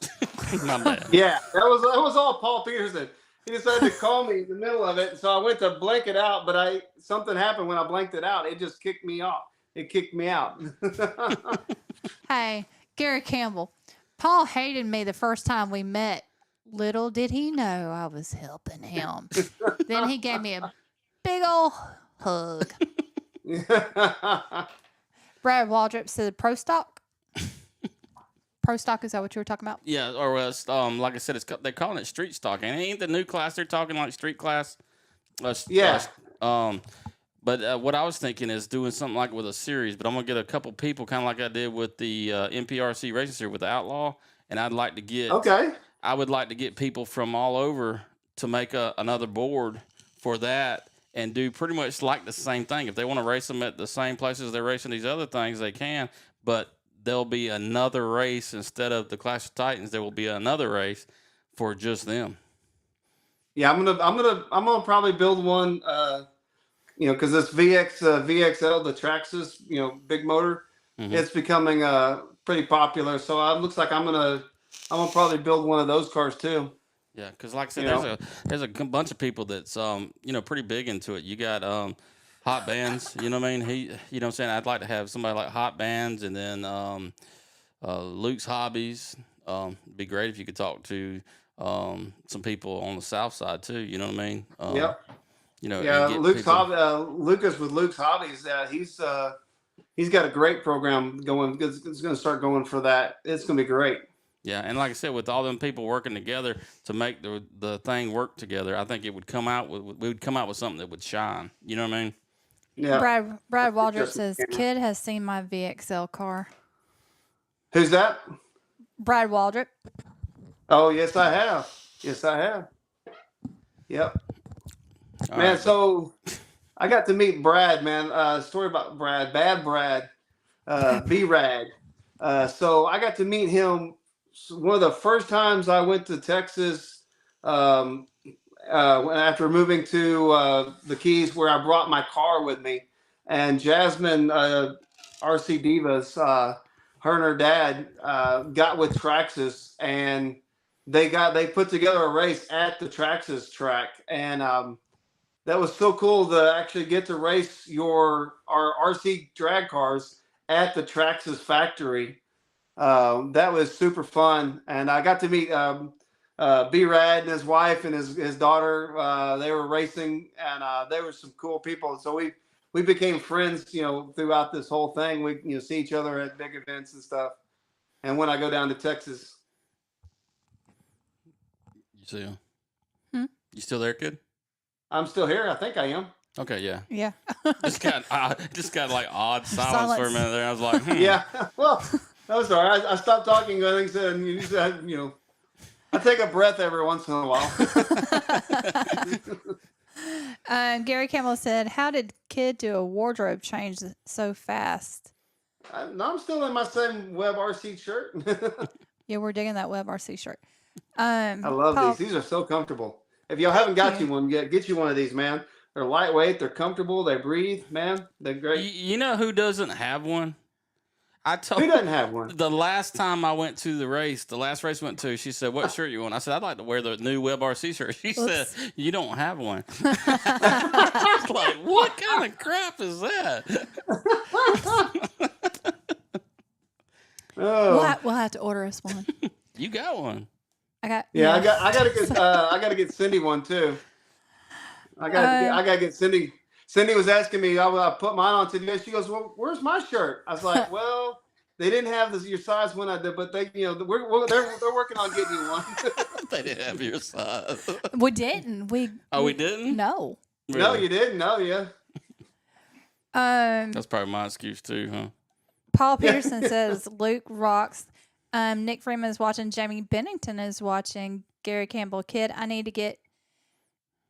My bad. Yeah, that was all Paul Peterson. He decided to call me in the middle of it, so I went to blank it out, but something happened when I blanked it out. It just kicked me off. It kicked me out. Hey, Gary Campbell. Paul hated me the first time we met. Little did he know I was helping him. Then he gave me a big old hug. Brad Waldrop said pro stock. Pro stock, is that what you were talking about? Yeah, or like I said, they're calling it street stock, and it ain't the new class. They're talking like street class. Yeah. But what I was thinking is doing something like with a series. But I'm gonna get a couple people, kind of like I did with the NPRC Racing Series with the Outlaw, and I'd like to get. Okay. I would like to get people from all over to make another board for that and do pretty much like the same thing. If they want to race them at the same places they're racing these other things, they can. But there'll be another race instead of the Clash of Titans. There will be another race for just them. Yeah, I'm gonna probably build one. Because this VXL, the Traxxas, big motor, it's becoming pretty popular. So it looks like I'm gonna probably build one of those cars too. Yeah, because like I said, there's a bunch of people that's pretty big into it. You got Hot Bands, you know what I mean? You know what I'm saying? I'd like to have somebody like Hot Bands, and then Luke's Hobbies. It'd be great if you could talk to some people on the south side too. You know what I mean? Yep. Lucas with Luke's Hobbies. He's got a great program going. It's going to start going for that. It's going to be great. Yeah, and like I said, with all them people working together to make the thing work together, I think we would come out with something that would shine. You know what I mean? Yeah. Brad Waldrop says, "Kid has seen my VXL car." Who's that? Brad Waldrop. Oh, yes, I have. Yep. All man, right. So I got to meet Brad, man. Story about Brad, Bad Brad, B-Rad. So I got to meet him one of the first times I went to Texas after moving to the Keys, where I brought my car with me. And Jasmine, RC Divas, her and her dad got with Traxxas, and they put together a race at the Traxxas track. And that was so cool to actually get to race our RC drag cars at the Traxxas factory. That was super fun, and I got to meet B-Rad and his wife and his daughter. They were racing, and they were some cool people. So we became friends, throughout this whole thing. We see each other at big events and stuff. And when I go down to Texas, you see him? You still there, kid? I'm still here. I think I am. Okay, yeah. Yeah. just got like odd silence for a minute there. I was like, Yeah. Well, that was all right. I stopped talking. I think and you said, I take a breath every once in a while. Gary Campbell said, "How did Kid do a wardrobe change so fast?" No, I'm still in my same Web RC shirt. Yeah, we're digging that Web RC shirt. I love Paul, these. These are so comfortable. If y'all haven't got you one yet, get you one of these, man. They're lightweight. They're comfortable. They breathe, man. They're great. You know who doesn't have one? Who doesn't have one? The last time I went to the last race I went to, she said, "What shirt you want?" I said, "I'd like to wear the new Web RC shirt." She said, "You don't have one." I was like, what kind of crap is that? Oh. we'll have to order us one. You got one. I got to get Cindy one too. I gotta get Cindy. Cindy was asking me. I put mine on today. She goes, "Well, where's my shirt?" I was like, "Well, They didn't have your size when I did, but they, they're working on getting you one. They didn't have your size. We didn't. We didn't? No. No, Really? you didn't. No, yeah. That's probably my excuse too, huh? Paul Peterson says Luke rocks. Nick Freeman is watching. Jamie Bennington is watching. Gary Campbell, kid, I need to get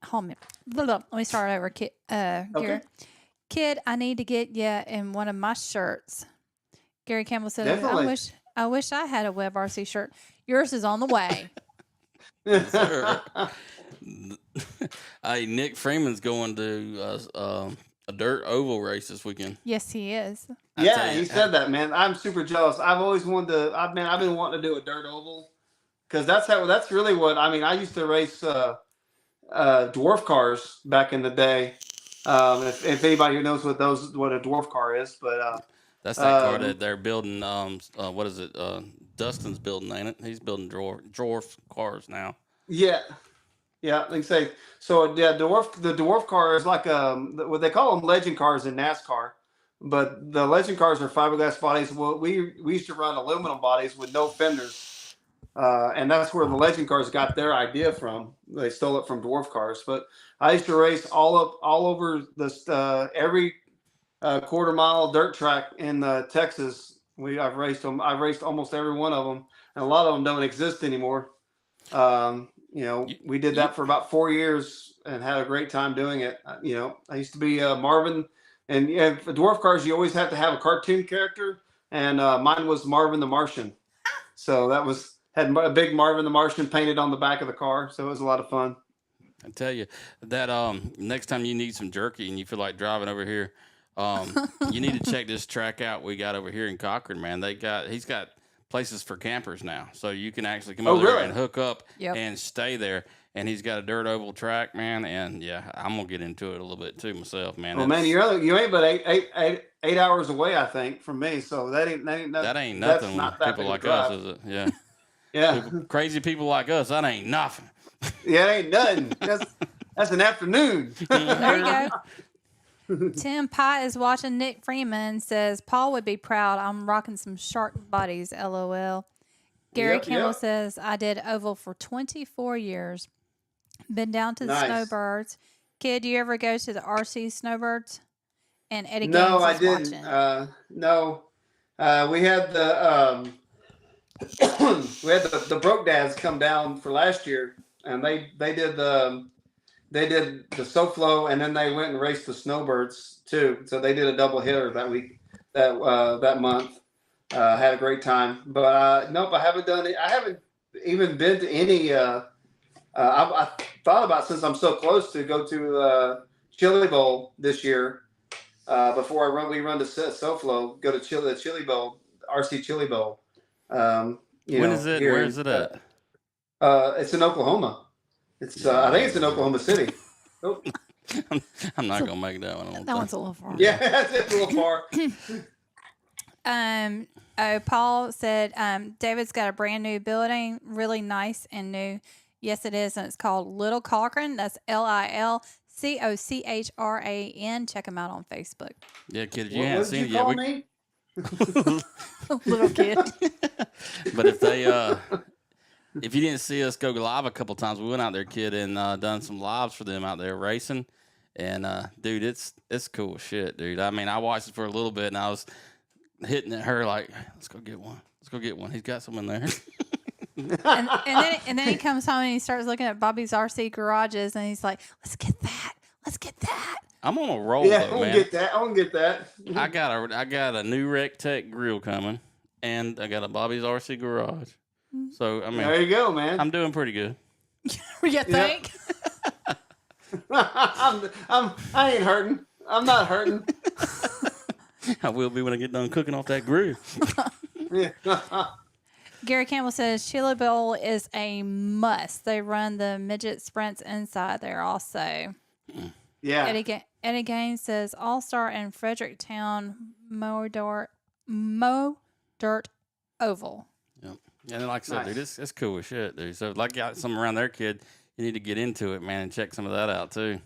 home. Let me start over. Kid, Gary. Kid, I need to get you in one of my shirts. Gary Campbell said, Definitely. I wish I had a Web RC shirt. Yours is on the way. Hey, Nick Freeman's going to a dirt oval race this weekend. Yes, he is. Yeah, he said that, man. I'm super jealous. I've always wanted to. I've been wanting to do a dirt oval because that's really what I mean. I used to race dwarf cars back in the day. If anybody who knows what a dwarf car is, but that's that car that they're building. What is it? Dustin's building, ain't it? He's building dwarf cars now. Yeah, yeah. They say so. Yeah, the dwarf car is like what they call them legend cars in NASCAR, but the legend cars are fiberglass bodies. Well, we used to run aluminum bodies with no fenders, and that's where the legend cars got their idea from. They stole it from dwarf cars. But I used to race all over this every quarter mile dirt track in Texas. I've raced them. I've raced almost every one of them, and a lot of them don't exist anymore. We did that for about 4 years and had a great time doing it. I used to be Marvin, and for dwarf cars, you always have to have a cartoon character, and mine was Marvin the Martian. So had a big Marvin the Martian painted on the back of the car. So it was a lot of fun. I tell you that next time you need some jerky and you feel like driving over here, you need to check this track out we got over here in Cochran, man. He's got places for campers now, so you can actually come over there and hook up and stay there. And he's got a dirt oval track, man. And yeah, I'm gonna get into it a little bit too myself, man. Well, man, you ain't but eight hours away, I think, from me. So that ain't nothing. Nothing with people like us, is it? Yeah. Yeah. Crazy people like us, that ain't nothing. Yeah, it ain't nothing. That's an afternoon. There you go. Tim Pye is watching. Nick Freeman says, Paul would be proud. I'm rocking some shark bodies, LOL. Gary Campbell says, I did oval for 24 years. Been down to the Snowbirds. Kid, do you ever go to the RC Snowbirds? And Eddie Gaines No, I is didn't. watching. No. We had the Broke Dads come down for last year, and they did the SoFlo, and then they went and raced the Snowbirds too. So they did a double hitter that week, that month. Had a great time, but nope, I haven't done it. I haven't even been to any. I thought about, since I'm so close, to go to Chili Bowl this year. Before we run to SoFlo, go to the Chili Bowl, RC Chili Bowl. When is it? Where is it at? It's in Oklahoma. It's I think it's in Oklahoma City. Oh. I'm not gonna make that one. That one's a little far. Yeah, it's a little far. Paul said, David's got a brand new building, really nice and new. Yes, it is, and it's called Little Cochran. That's LILCOCHRAN. Check him out on Facebook. Yeah, kid, if you haven't seen it yet, me? Little kid. But if you didn't see us go live a couple times, we went out there, kid, and done some lives for them out there racing. And dude, it's cool shit, dude. I mean, I watched it for a little bit, and I was hitting at her like, let's go get one. Let's go get one. He's got some in there. and then he comes home and he starts looking at Bobby's RC garages, and he's like, let's get that. Let's get that. I'm on a roll, Yeah, though, I man. get that. I want to get that. I got a new Rec Tech grill coming, and I got a Bobby's RC garage. So I mean, there you go, man. I'm doing pretty good. You think? I ain't hurting. I'm not hurting. I will be when I get done cooking off that grill. Gary Campbell says Chili Bowl is a must. They run the midget sprints inside there also. Yeah. Eddie Gaines says All-Star in Fredericktown Mow Dirt Oval. Yep. And like I said, dude, it's cool as shit, dude. So like you got something around there, kid, you need to get into it, man, and check some of that out too.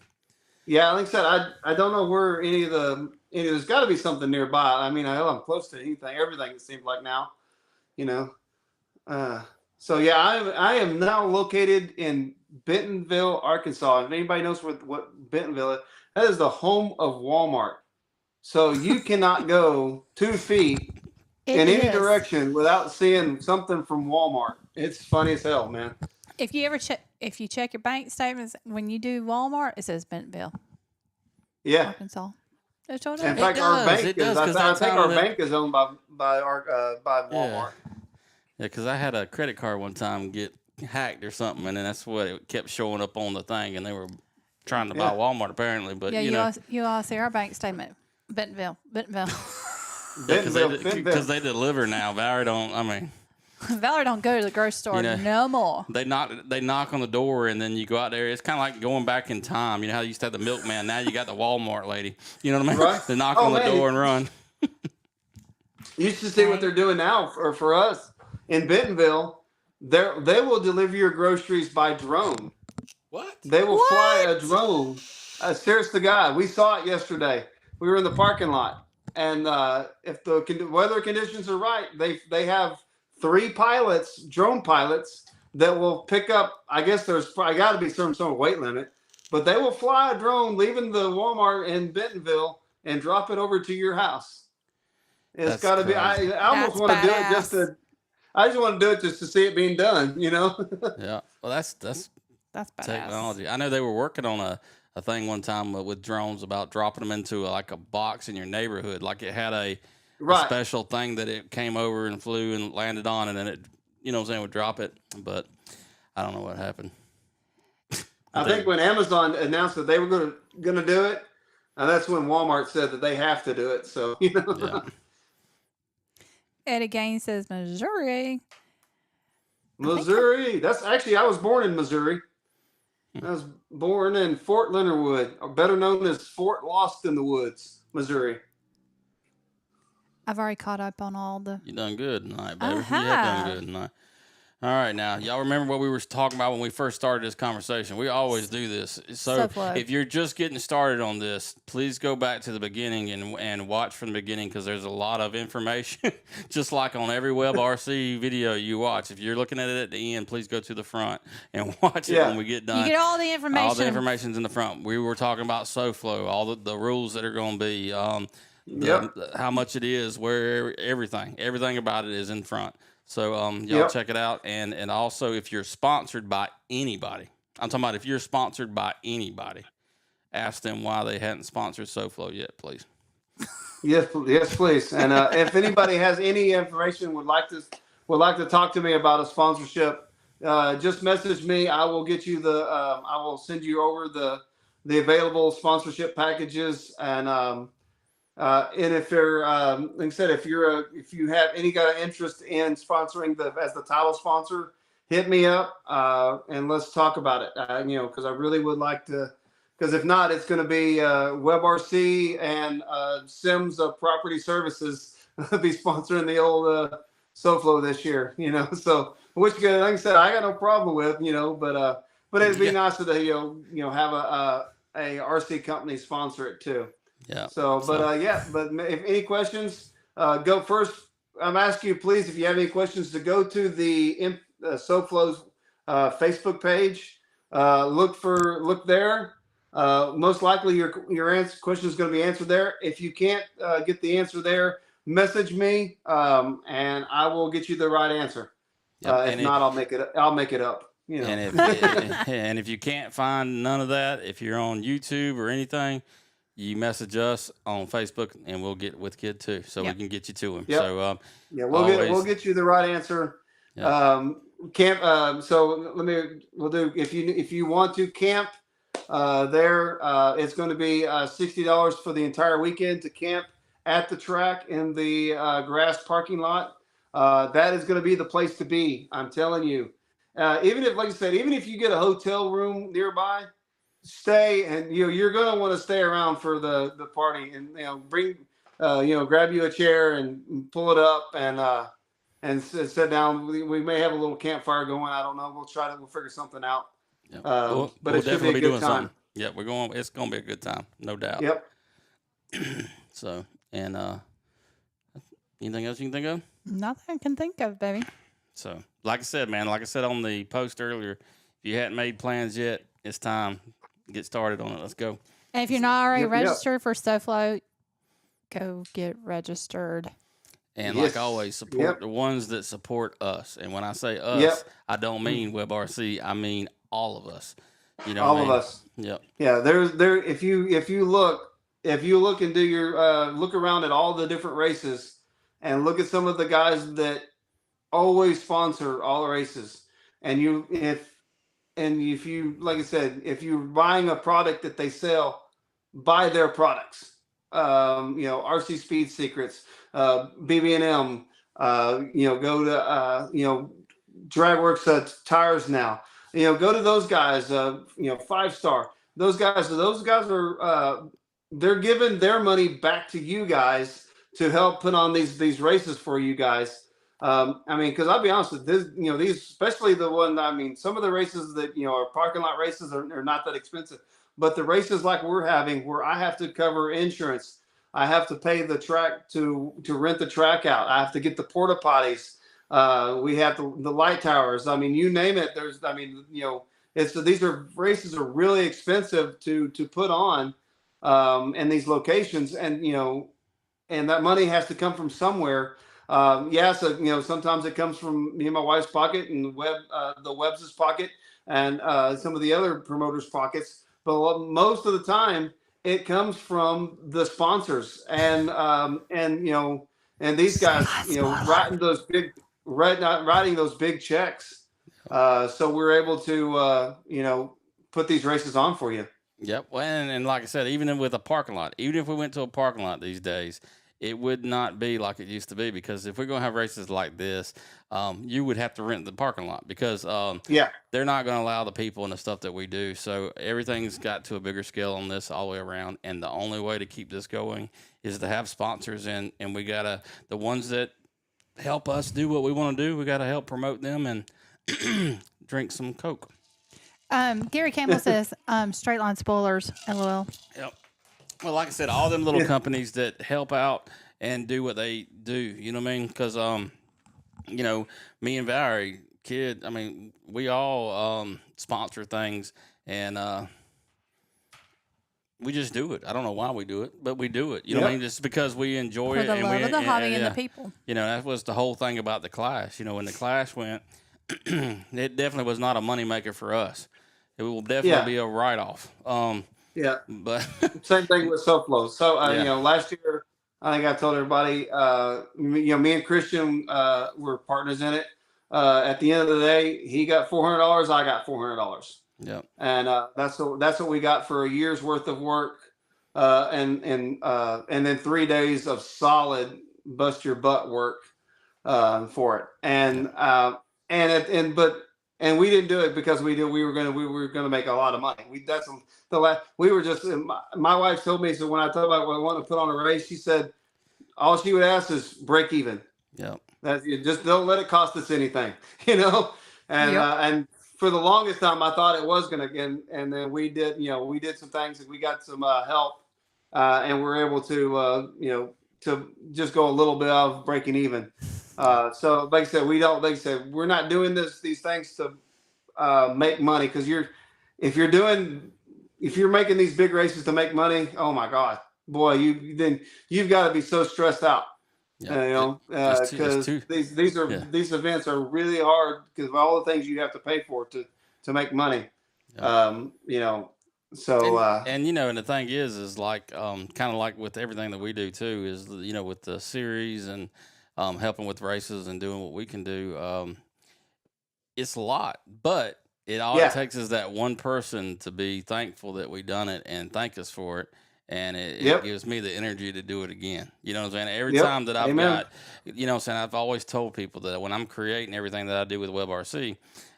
Yeah, like I said, I don't know where any of the there's got to be something nearby. I mean, I'm close to everything. It seems like now, you know. So yeah, I am now located in Bentonville, Arkansas. If anybody knows what Bentonville is, that is the home of Walmart. So you cannot go 2 feet in any direction without seeing something from Walmart. It's funny as hell, man. If you check your bank statements when you do Walmart, it says Bentonville. Yeah, Arkansas. In fact, our bank is. I think our bank is owned by Walmart. Yeah, because I had a credit card one time get hacked or something, and then that's what it kept showing up on the thing, and they were trying to buy Walmart apparently. But you all see our bank statement, Bentonville. Because they deliver now. Valerie don't. I mean, Valerie don't go to the grocery store no more. They knock on the door, and then you go out there. It's kind of like going back in time. You know how you used to have the milkman. Now you got the Walmart lady. You know what I mean? Right. They knock on the door and run. You should see what they're doing now for us in Bentonville. They will deliver your groceries by drone. What? They will fly a drone. Serious to God, we saw it yesterday. We were in the parking lot. And if the weather conditions are right, they have 3 drone pilots, that will pick up. I guess there's probably got to be some sort of weight limit, but they will fly a drone leaving the Walmart in Bentonville and drop it over to your house. It's got to be. I almost want to do it just to. I just want to do it just to see it being done. Yeah. Well, that's badass. Technology. I know they were working on a thing one time with drones about dropping them into like a box in your neighborhood. Like it had a special thing that it came over and flew and landed on, and then it, would drop it. But I don't know what happened. I think when Amazon announced that they were going to do it, that's when Walmart said that they have to do it. So, Yeah. Eddie Gaines says Missouri. Missouri. That's actually, I was born in Missouri. I was born in Fort Leonard Wood, or better known as Fort Lost in the Woods, Missouri. I've already caught up on all the. You done good tonight, baby. You have done good tonight. All right, now, y'all remember what we were talking about when we first started this conversation? We always do this. So if you're just getting started on this, please go back to the beginning and watch from the beginning, because there's a lot of information, just like on every WebRC video you watch. If you're looking at it at the end, please go to the front and watch it when we get done. You get all the information. All the information's in the front. We were talking about SoFlo, all the rules that are going to be, how much it is, where everything about it is in front. So y'all check it out. And also, if you're sponsored by anybody, I'm talking about if you're sponsored by anybody, ask them why they hadn't sponsored SoFlo yet, please. Yes, please. And if anybody has any information, would like to talk to me about a sponsorship, just message me. I will get you I will send you over the available sponsorship packages. And if you're, like I said, if you have any kind of interest in sponsoring as the title sponsor, hit me up and let's talk about it. Because I really would like to. Because if not, it's going to be WebRC and Sims Property Services be sponsoring the old SoFlo this year. So which, like I said, I got no problem with. But it'd be nice to have a RC company sponsor it too. Yeah. But if any questions, go first. I'm asking you, please, if you have any questions, to go to the SoFlo's Facebook page. Look there. Most likely your question is going to be answered there. If you can't get the answer there, message me, and I will get you the right answer. If not, I'll make it up. And if you can't find none of that, if you're on YouTube or anything, you message us on Facebook, and we'll get with Kid too, so we can get you to him. Yep. So we'll get you the right answer. Yep. So we'll do, if you want to camp there, it's going to be $60 for the entire weekend to camp at the track in the grass parking lot. That is going to be the place to be. I'm telling you. Even if you get a hotel room nearby, stay, and you're going to want to stay around for the party, and bring grab you a chair and pull it up and sit down. We may have a little campfire going. I don't know. We'll figure something out. Yep. But it should be a good time. Yeah, it's going to be a good time, no doubt. Yep. So, and anything else you can think of? Nothing I can think of, baby. So, like I said, man, like I said on the post earlier, if you hadn't made plans yet, it's time. Get started on it. Let's go. And if you're not already Yep. registered for SoFlo, go get registered. And Yes. like always, support the ones that support us. And when I say us, Yep. I don't mean WebRC. I mean all of us. You know, All what I of mean? us. Yep. Yeah, there. If you look and do your look around at all the different races and look at some of the guys that always sponsor all the races, and if you like I said, if you're buying a product that they sell, buy their products. RC Speed Secrets, BB&M. Go to DragWorks tires now. Go to those guys. 5 Star. Those guys are they're giving their money back to you guys to help put on these races for you guys. Because I'll be honest with this, these, especially the one. Some of the races that are parking lot races are not that expensive, but the races like we're having, where I have to cover insurance, I have to pay the track to rent the track out, I have to get the porta potties. We have the light towers. You name it. These races are really expensive to put on, in these locations, and that money has to come from somewhere. So sometimes it comes from me and my wife's pocket, and the Webbs' pocket, and some of the other promoters' pockets. But most of the time, it comes from the sponsors, and these guys, writing those big checks. So we're able to put these races on for you. Yep. Well, and like I said, even with a parking lot, even if we went to a parking lot these days, it would not be like it used to be, because if we're going to have races like this, you would have to rent the parking lot, because they're not going to allow the people and the stuff that we do. So everything's got to a bigger scale on this all the way around. And the only way to keep this going is to have sponsors, and we got to, the ones that help us do what we want to do, we got to help promote them and drink some Coke. Gary Campbell says, straight line spoilers, LOL. Yep. Well, like I said, all them little companies that help out and do what they do, you know what I mean? Because, me and Valerie, we all sponsor things, and we just do it. I don't know why we do it, but we do it. You know what I mean? Just because we enjoy For it. the love of the hobby and the people. That was the whole thing about the Clash. When the Clash went, it definitely was not a moneymaker for us. It will definitely be a write-off. But same thing with SoFlo. So last year, I think I told everybody, me and Christian were partners in it. At the end of the day, he got $400, I got $400. Yep. And that's what we got for a year's worth of work, and then 3 days of solid bust your butt work for it. And we didn't do it because we were gonna make a lot of money. My wife told me, so when I told her I wanted to put on a race, she said all she would ask is break even. Yeah. That you just don't let it cost us anything, and for the longest time I thought it was gonna, and then we did some things, and we got some help, and we're able to to just go a little bit of breaking even. So like I said, we're not doing these things to make money, because if you're making these big races to make money, oh my God, boy, you've got to be so stressed out. Because these events are really hard because of all the things you have to pay for to make money. So and the thing is like kind of like with everything that we do too, is with the series and helping with races and doing what we can do, it's a lot, but it takes is that one person to be thankful that we done it and thank us for it. And it gives me the energy to do it again. You know what I'm saying? Every time that I've got, I've always told people that when I'm creating everything that I do with WebRC,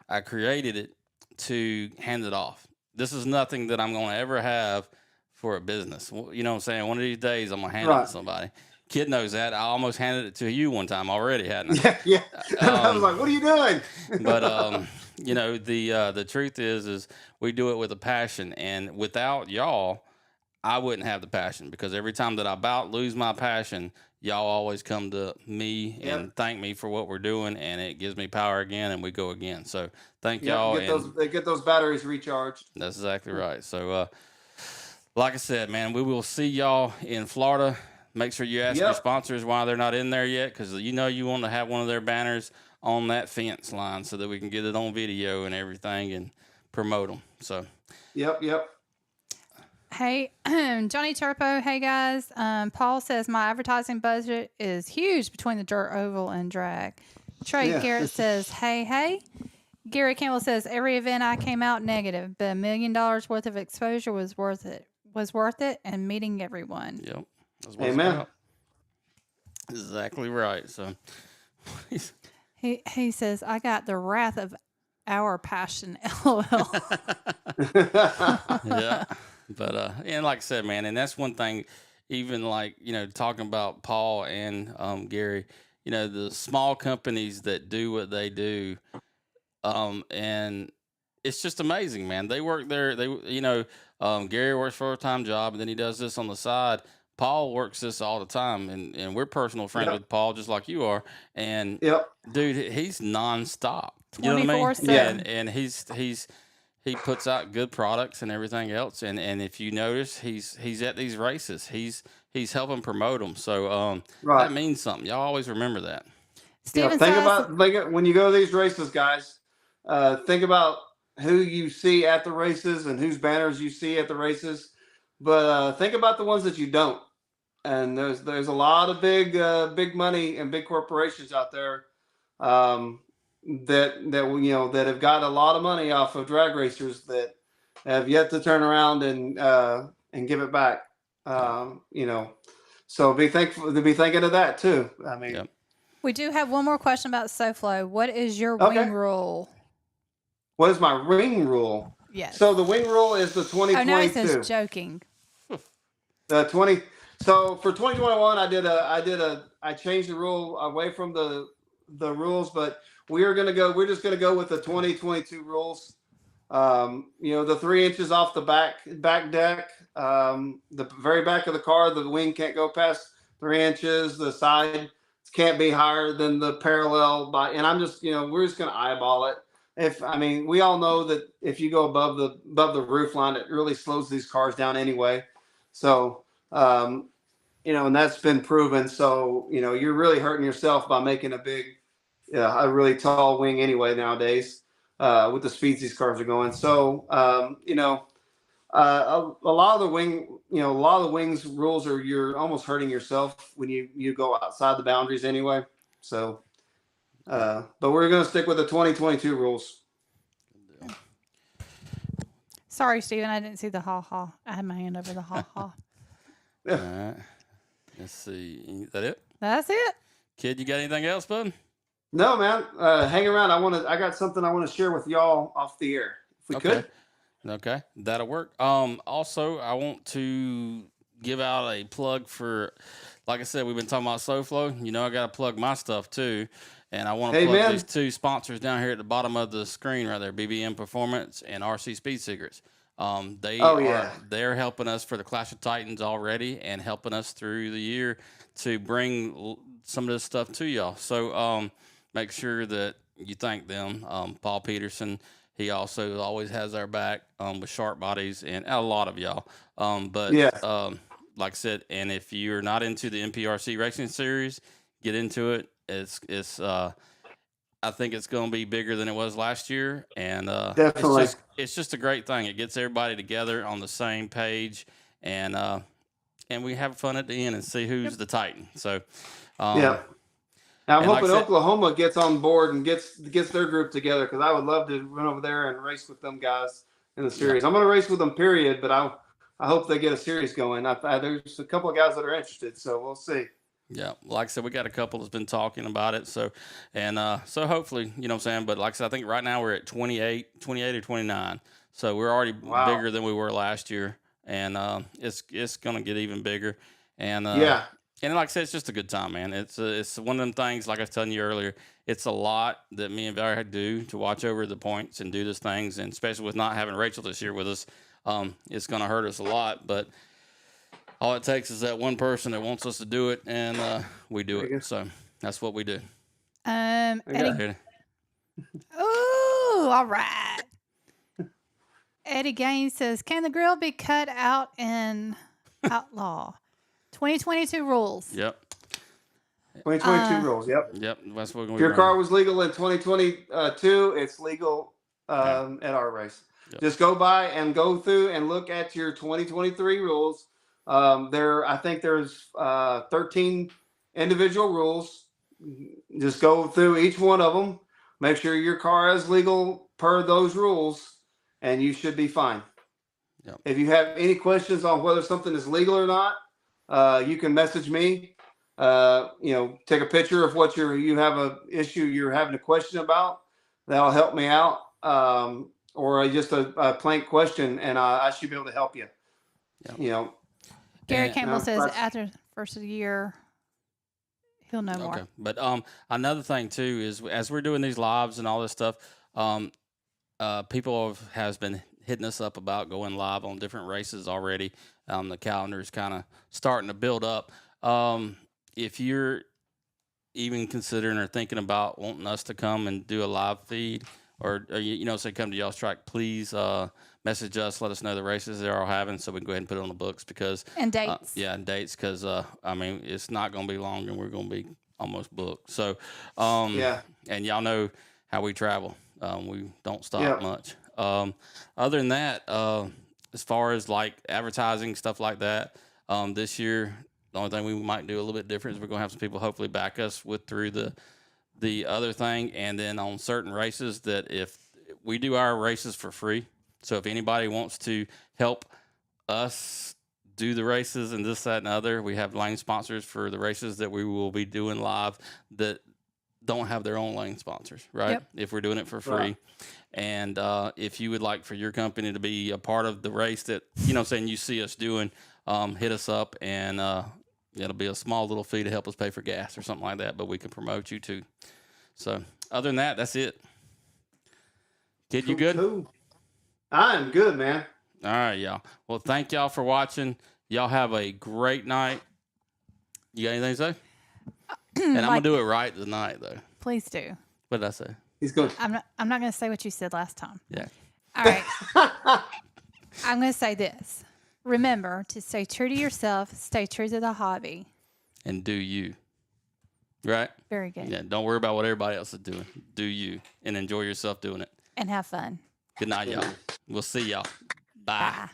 I created it to hand it off. This is nothing that I'm going to ever have for a business. You know what I'm saying? One of these days I'm going to hand it to somebody. Kid knows that. I almost handed it to you one time already, hadn't I? Yeah. I was like, what are you doing? But, the truth is we do it with a passion. And without y'all, I wouldn't have the passion, because every time that I about lose my passion, y'all always come to me and thank me for what we're doing, and it gives me power again, and we go again. So thank y'all. They get those batteries recharged. That's exactly right. So, like I said, man, we will see y'all in Florida. Make sure you ask your sponsors why they're not in there yet, because you want to have one of their banners on that fence line so that we can get it on video and everything and promote them. So. Yep. Hey, Johnny Turpo. Hey, guys. Paul says my advertising budget is huge between the dirt, oval, and drag. Trey Garrett says, hey. Gary Campbell says every event I came out negative, but $1 million worth of exposure was worth it, and meeting everyone. Yep. That's what Amen. Exactly right. So he says I got the wrath of our passion. LOL. Yeah. But and like I said, man, and that's one thing, even like, talking about Paul and Gary, the small companies that do what they do, and it's just amazing, man. They work there. Gary works for a full-time job, and then he does this on the side. Paul works this all the time, and we're personal friends with Paul, just like you are. And dude, he's nonstop. You know what I mean? Yeah. And he puts out good products and everything else. And if you notice, he's at these races. He's helping promote them. So that means something. Y'all always remember that. Think about when you go to these races, guys. Think about who you see at the races and whose banners you see at the races. But think about the ones that you don't. And there's a lot of big money and big corporations out there that have got a lot of money off of drag racers that have yet to turn around and give it back. So be thinking of that too. I mean, we do have one more question about SoFlo. What is your wing rule? What is my ring rule? Yes. So the wing rule is the 2022. Oh, no, he says joking. The 20. So for 2021, I changed the rule away from the rules, but we're just gonna go with the 2022 rules. The 3 inches off the back deck, the very back of the car, the wing can't go past 3 inches. The side can't be higher than the parallel and I'm just, we're just gonna eyeball it. We all know that if you go above the roof line, it really slows these cars down anyway. So, and that's been proven. So, you're really hurting yourself by making a really tall wing anyway nowadays, with the speeds these cars are going. So, a lot of the wings rules are you're almost hurting yourself when you go outside the boundaries anyway. So, but we're going to stick with the 2022 rules. Sorry, Steven, I didn't see the ha-ha. I had my hand over the ha-ha. All right. Let's see. Is that it? That's it. Kid, you got anything else, bud? No, man. Hang around. I got something I want to share with y'all off the air. If we could. Okay. That'll work. Also, I want to give out a plug for, like I said, we've been talking about SoFlo. I got to plug my stuff too. And I want to plug these two sponsors down here at the bottom of the screen right there, BBM Performance and RC Speed Secrets. They're helping us for the Clash of Titans already and helping us through the year to bring some of this stuff to y'all. So make sure that you thank them. Paul Peterson, he also always has our back with Sharp Bodies and a lot of y'all. Like I said, and if you're not into the MPRC Racing Series, get into it. It's I think it's going to be bigger than it was last year, and definitely, it's just a great thing. It gets everybody together on the same page, and we have fun at the end and see who's the Titan. So, Now I'm hoping Oklahoma gets on board and gets their group together, because I would love to run over there and race with them guys in the series. I'm going to race with them, period. But I hope they get a series going. There's a couple of guys that are interested, so we'll see. Yeah, like I said, we got a couple that's been talking about it. So hopefully, you know what I'm saying. But like I said, I think right now we're at 28 or 29. So we're already bigger than we were last year, and it's gonna get even bigger. And and like I said, it's just a good time, man. It's one of them things. Like I was telling you earlier, it's a lot that me and Valerie do to watch over the points and do these things, and especially with not having Rachel this year with us, it's gonna hurt us a lot, but. All it takes is that one person that wants us to do it, and we do it. So that's what we do. Eddie. Ooh, all right. Eddie Gaines says, "Can the grill be cut out in Outlaw? 2022 rules." Yep. 2022 rules. Yep. Yep. That's what we're If your car was legal in 2022, it's legal at our race. Yep. Just go by and go through and look at your 2023 rules. I think there's 13 individual rules. Just go through each one of them. Make sure your car is legal per those rules, and you should be fine. Yep. If you have any questions on whether something is legal or not, you can message me. Take a picture of what you have a issue you're having a question about. That'll help me out. Or just a plain question, and I should be able to help you. Yep. Gary Campbell says after the first of the year, he'll know more. But another thing too is as we're doing these lives and all this stuff, people has been hitting us up about going live on different races already. The calendar is kind of starting to build up. If you're even considering or thinking about wanting us to come and do a live feed, or say come to y'all's track, please message us. Let us know the races they're all having, so we can go ahead and put it on the books and dates. And dates because it's not going to be long, and we're going to be almost booked. So and y'all know how we travel. We don't stop much. Other than that, as far as like advertising stuff like that, this year the only thing we might do a little bit different is we're going to have some people hopefully back us through the other thing, and then on certain races that if we do our races for free, so if anybody wants to help us do the races and this, that, and other, we have lane sponsors for the races that we will be doing live that don't have their own lane sponsors, right? Yep. If we're doing it for free. Right. And if you would like for your company to be a part of the race that, you see us doing, hit us up, and it'll be a small little fee to help us pay for gas or something like that, but we can promote you too. So other than that, that's it. Kid, you good? Cool. I am good, man. All right, y'all. Well, thank y'all for watching. Y'all have a great night. You got anything to say? And I'm going to do it right tonight, though. Please do. What did I say? He's good. I'm not going to say what you said last time. Yeah. All right. I'm going to say this. Remember to stay true to yourself, stay true to the hobby. And do you. Right? Very good. Yeah, don't worry about what everybody else is doing. Do you. And enjoy yourself doing it. And have fun. Good night, y'all. We'll see y'all. Bye. Bye.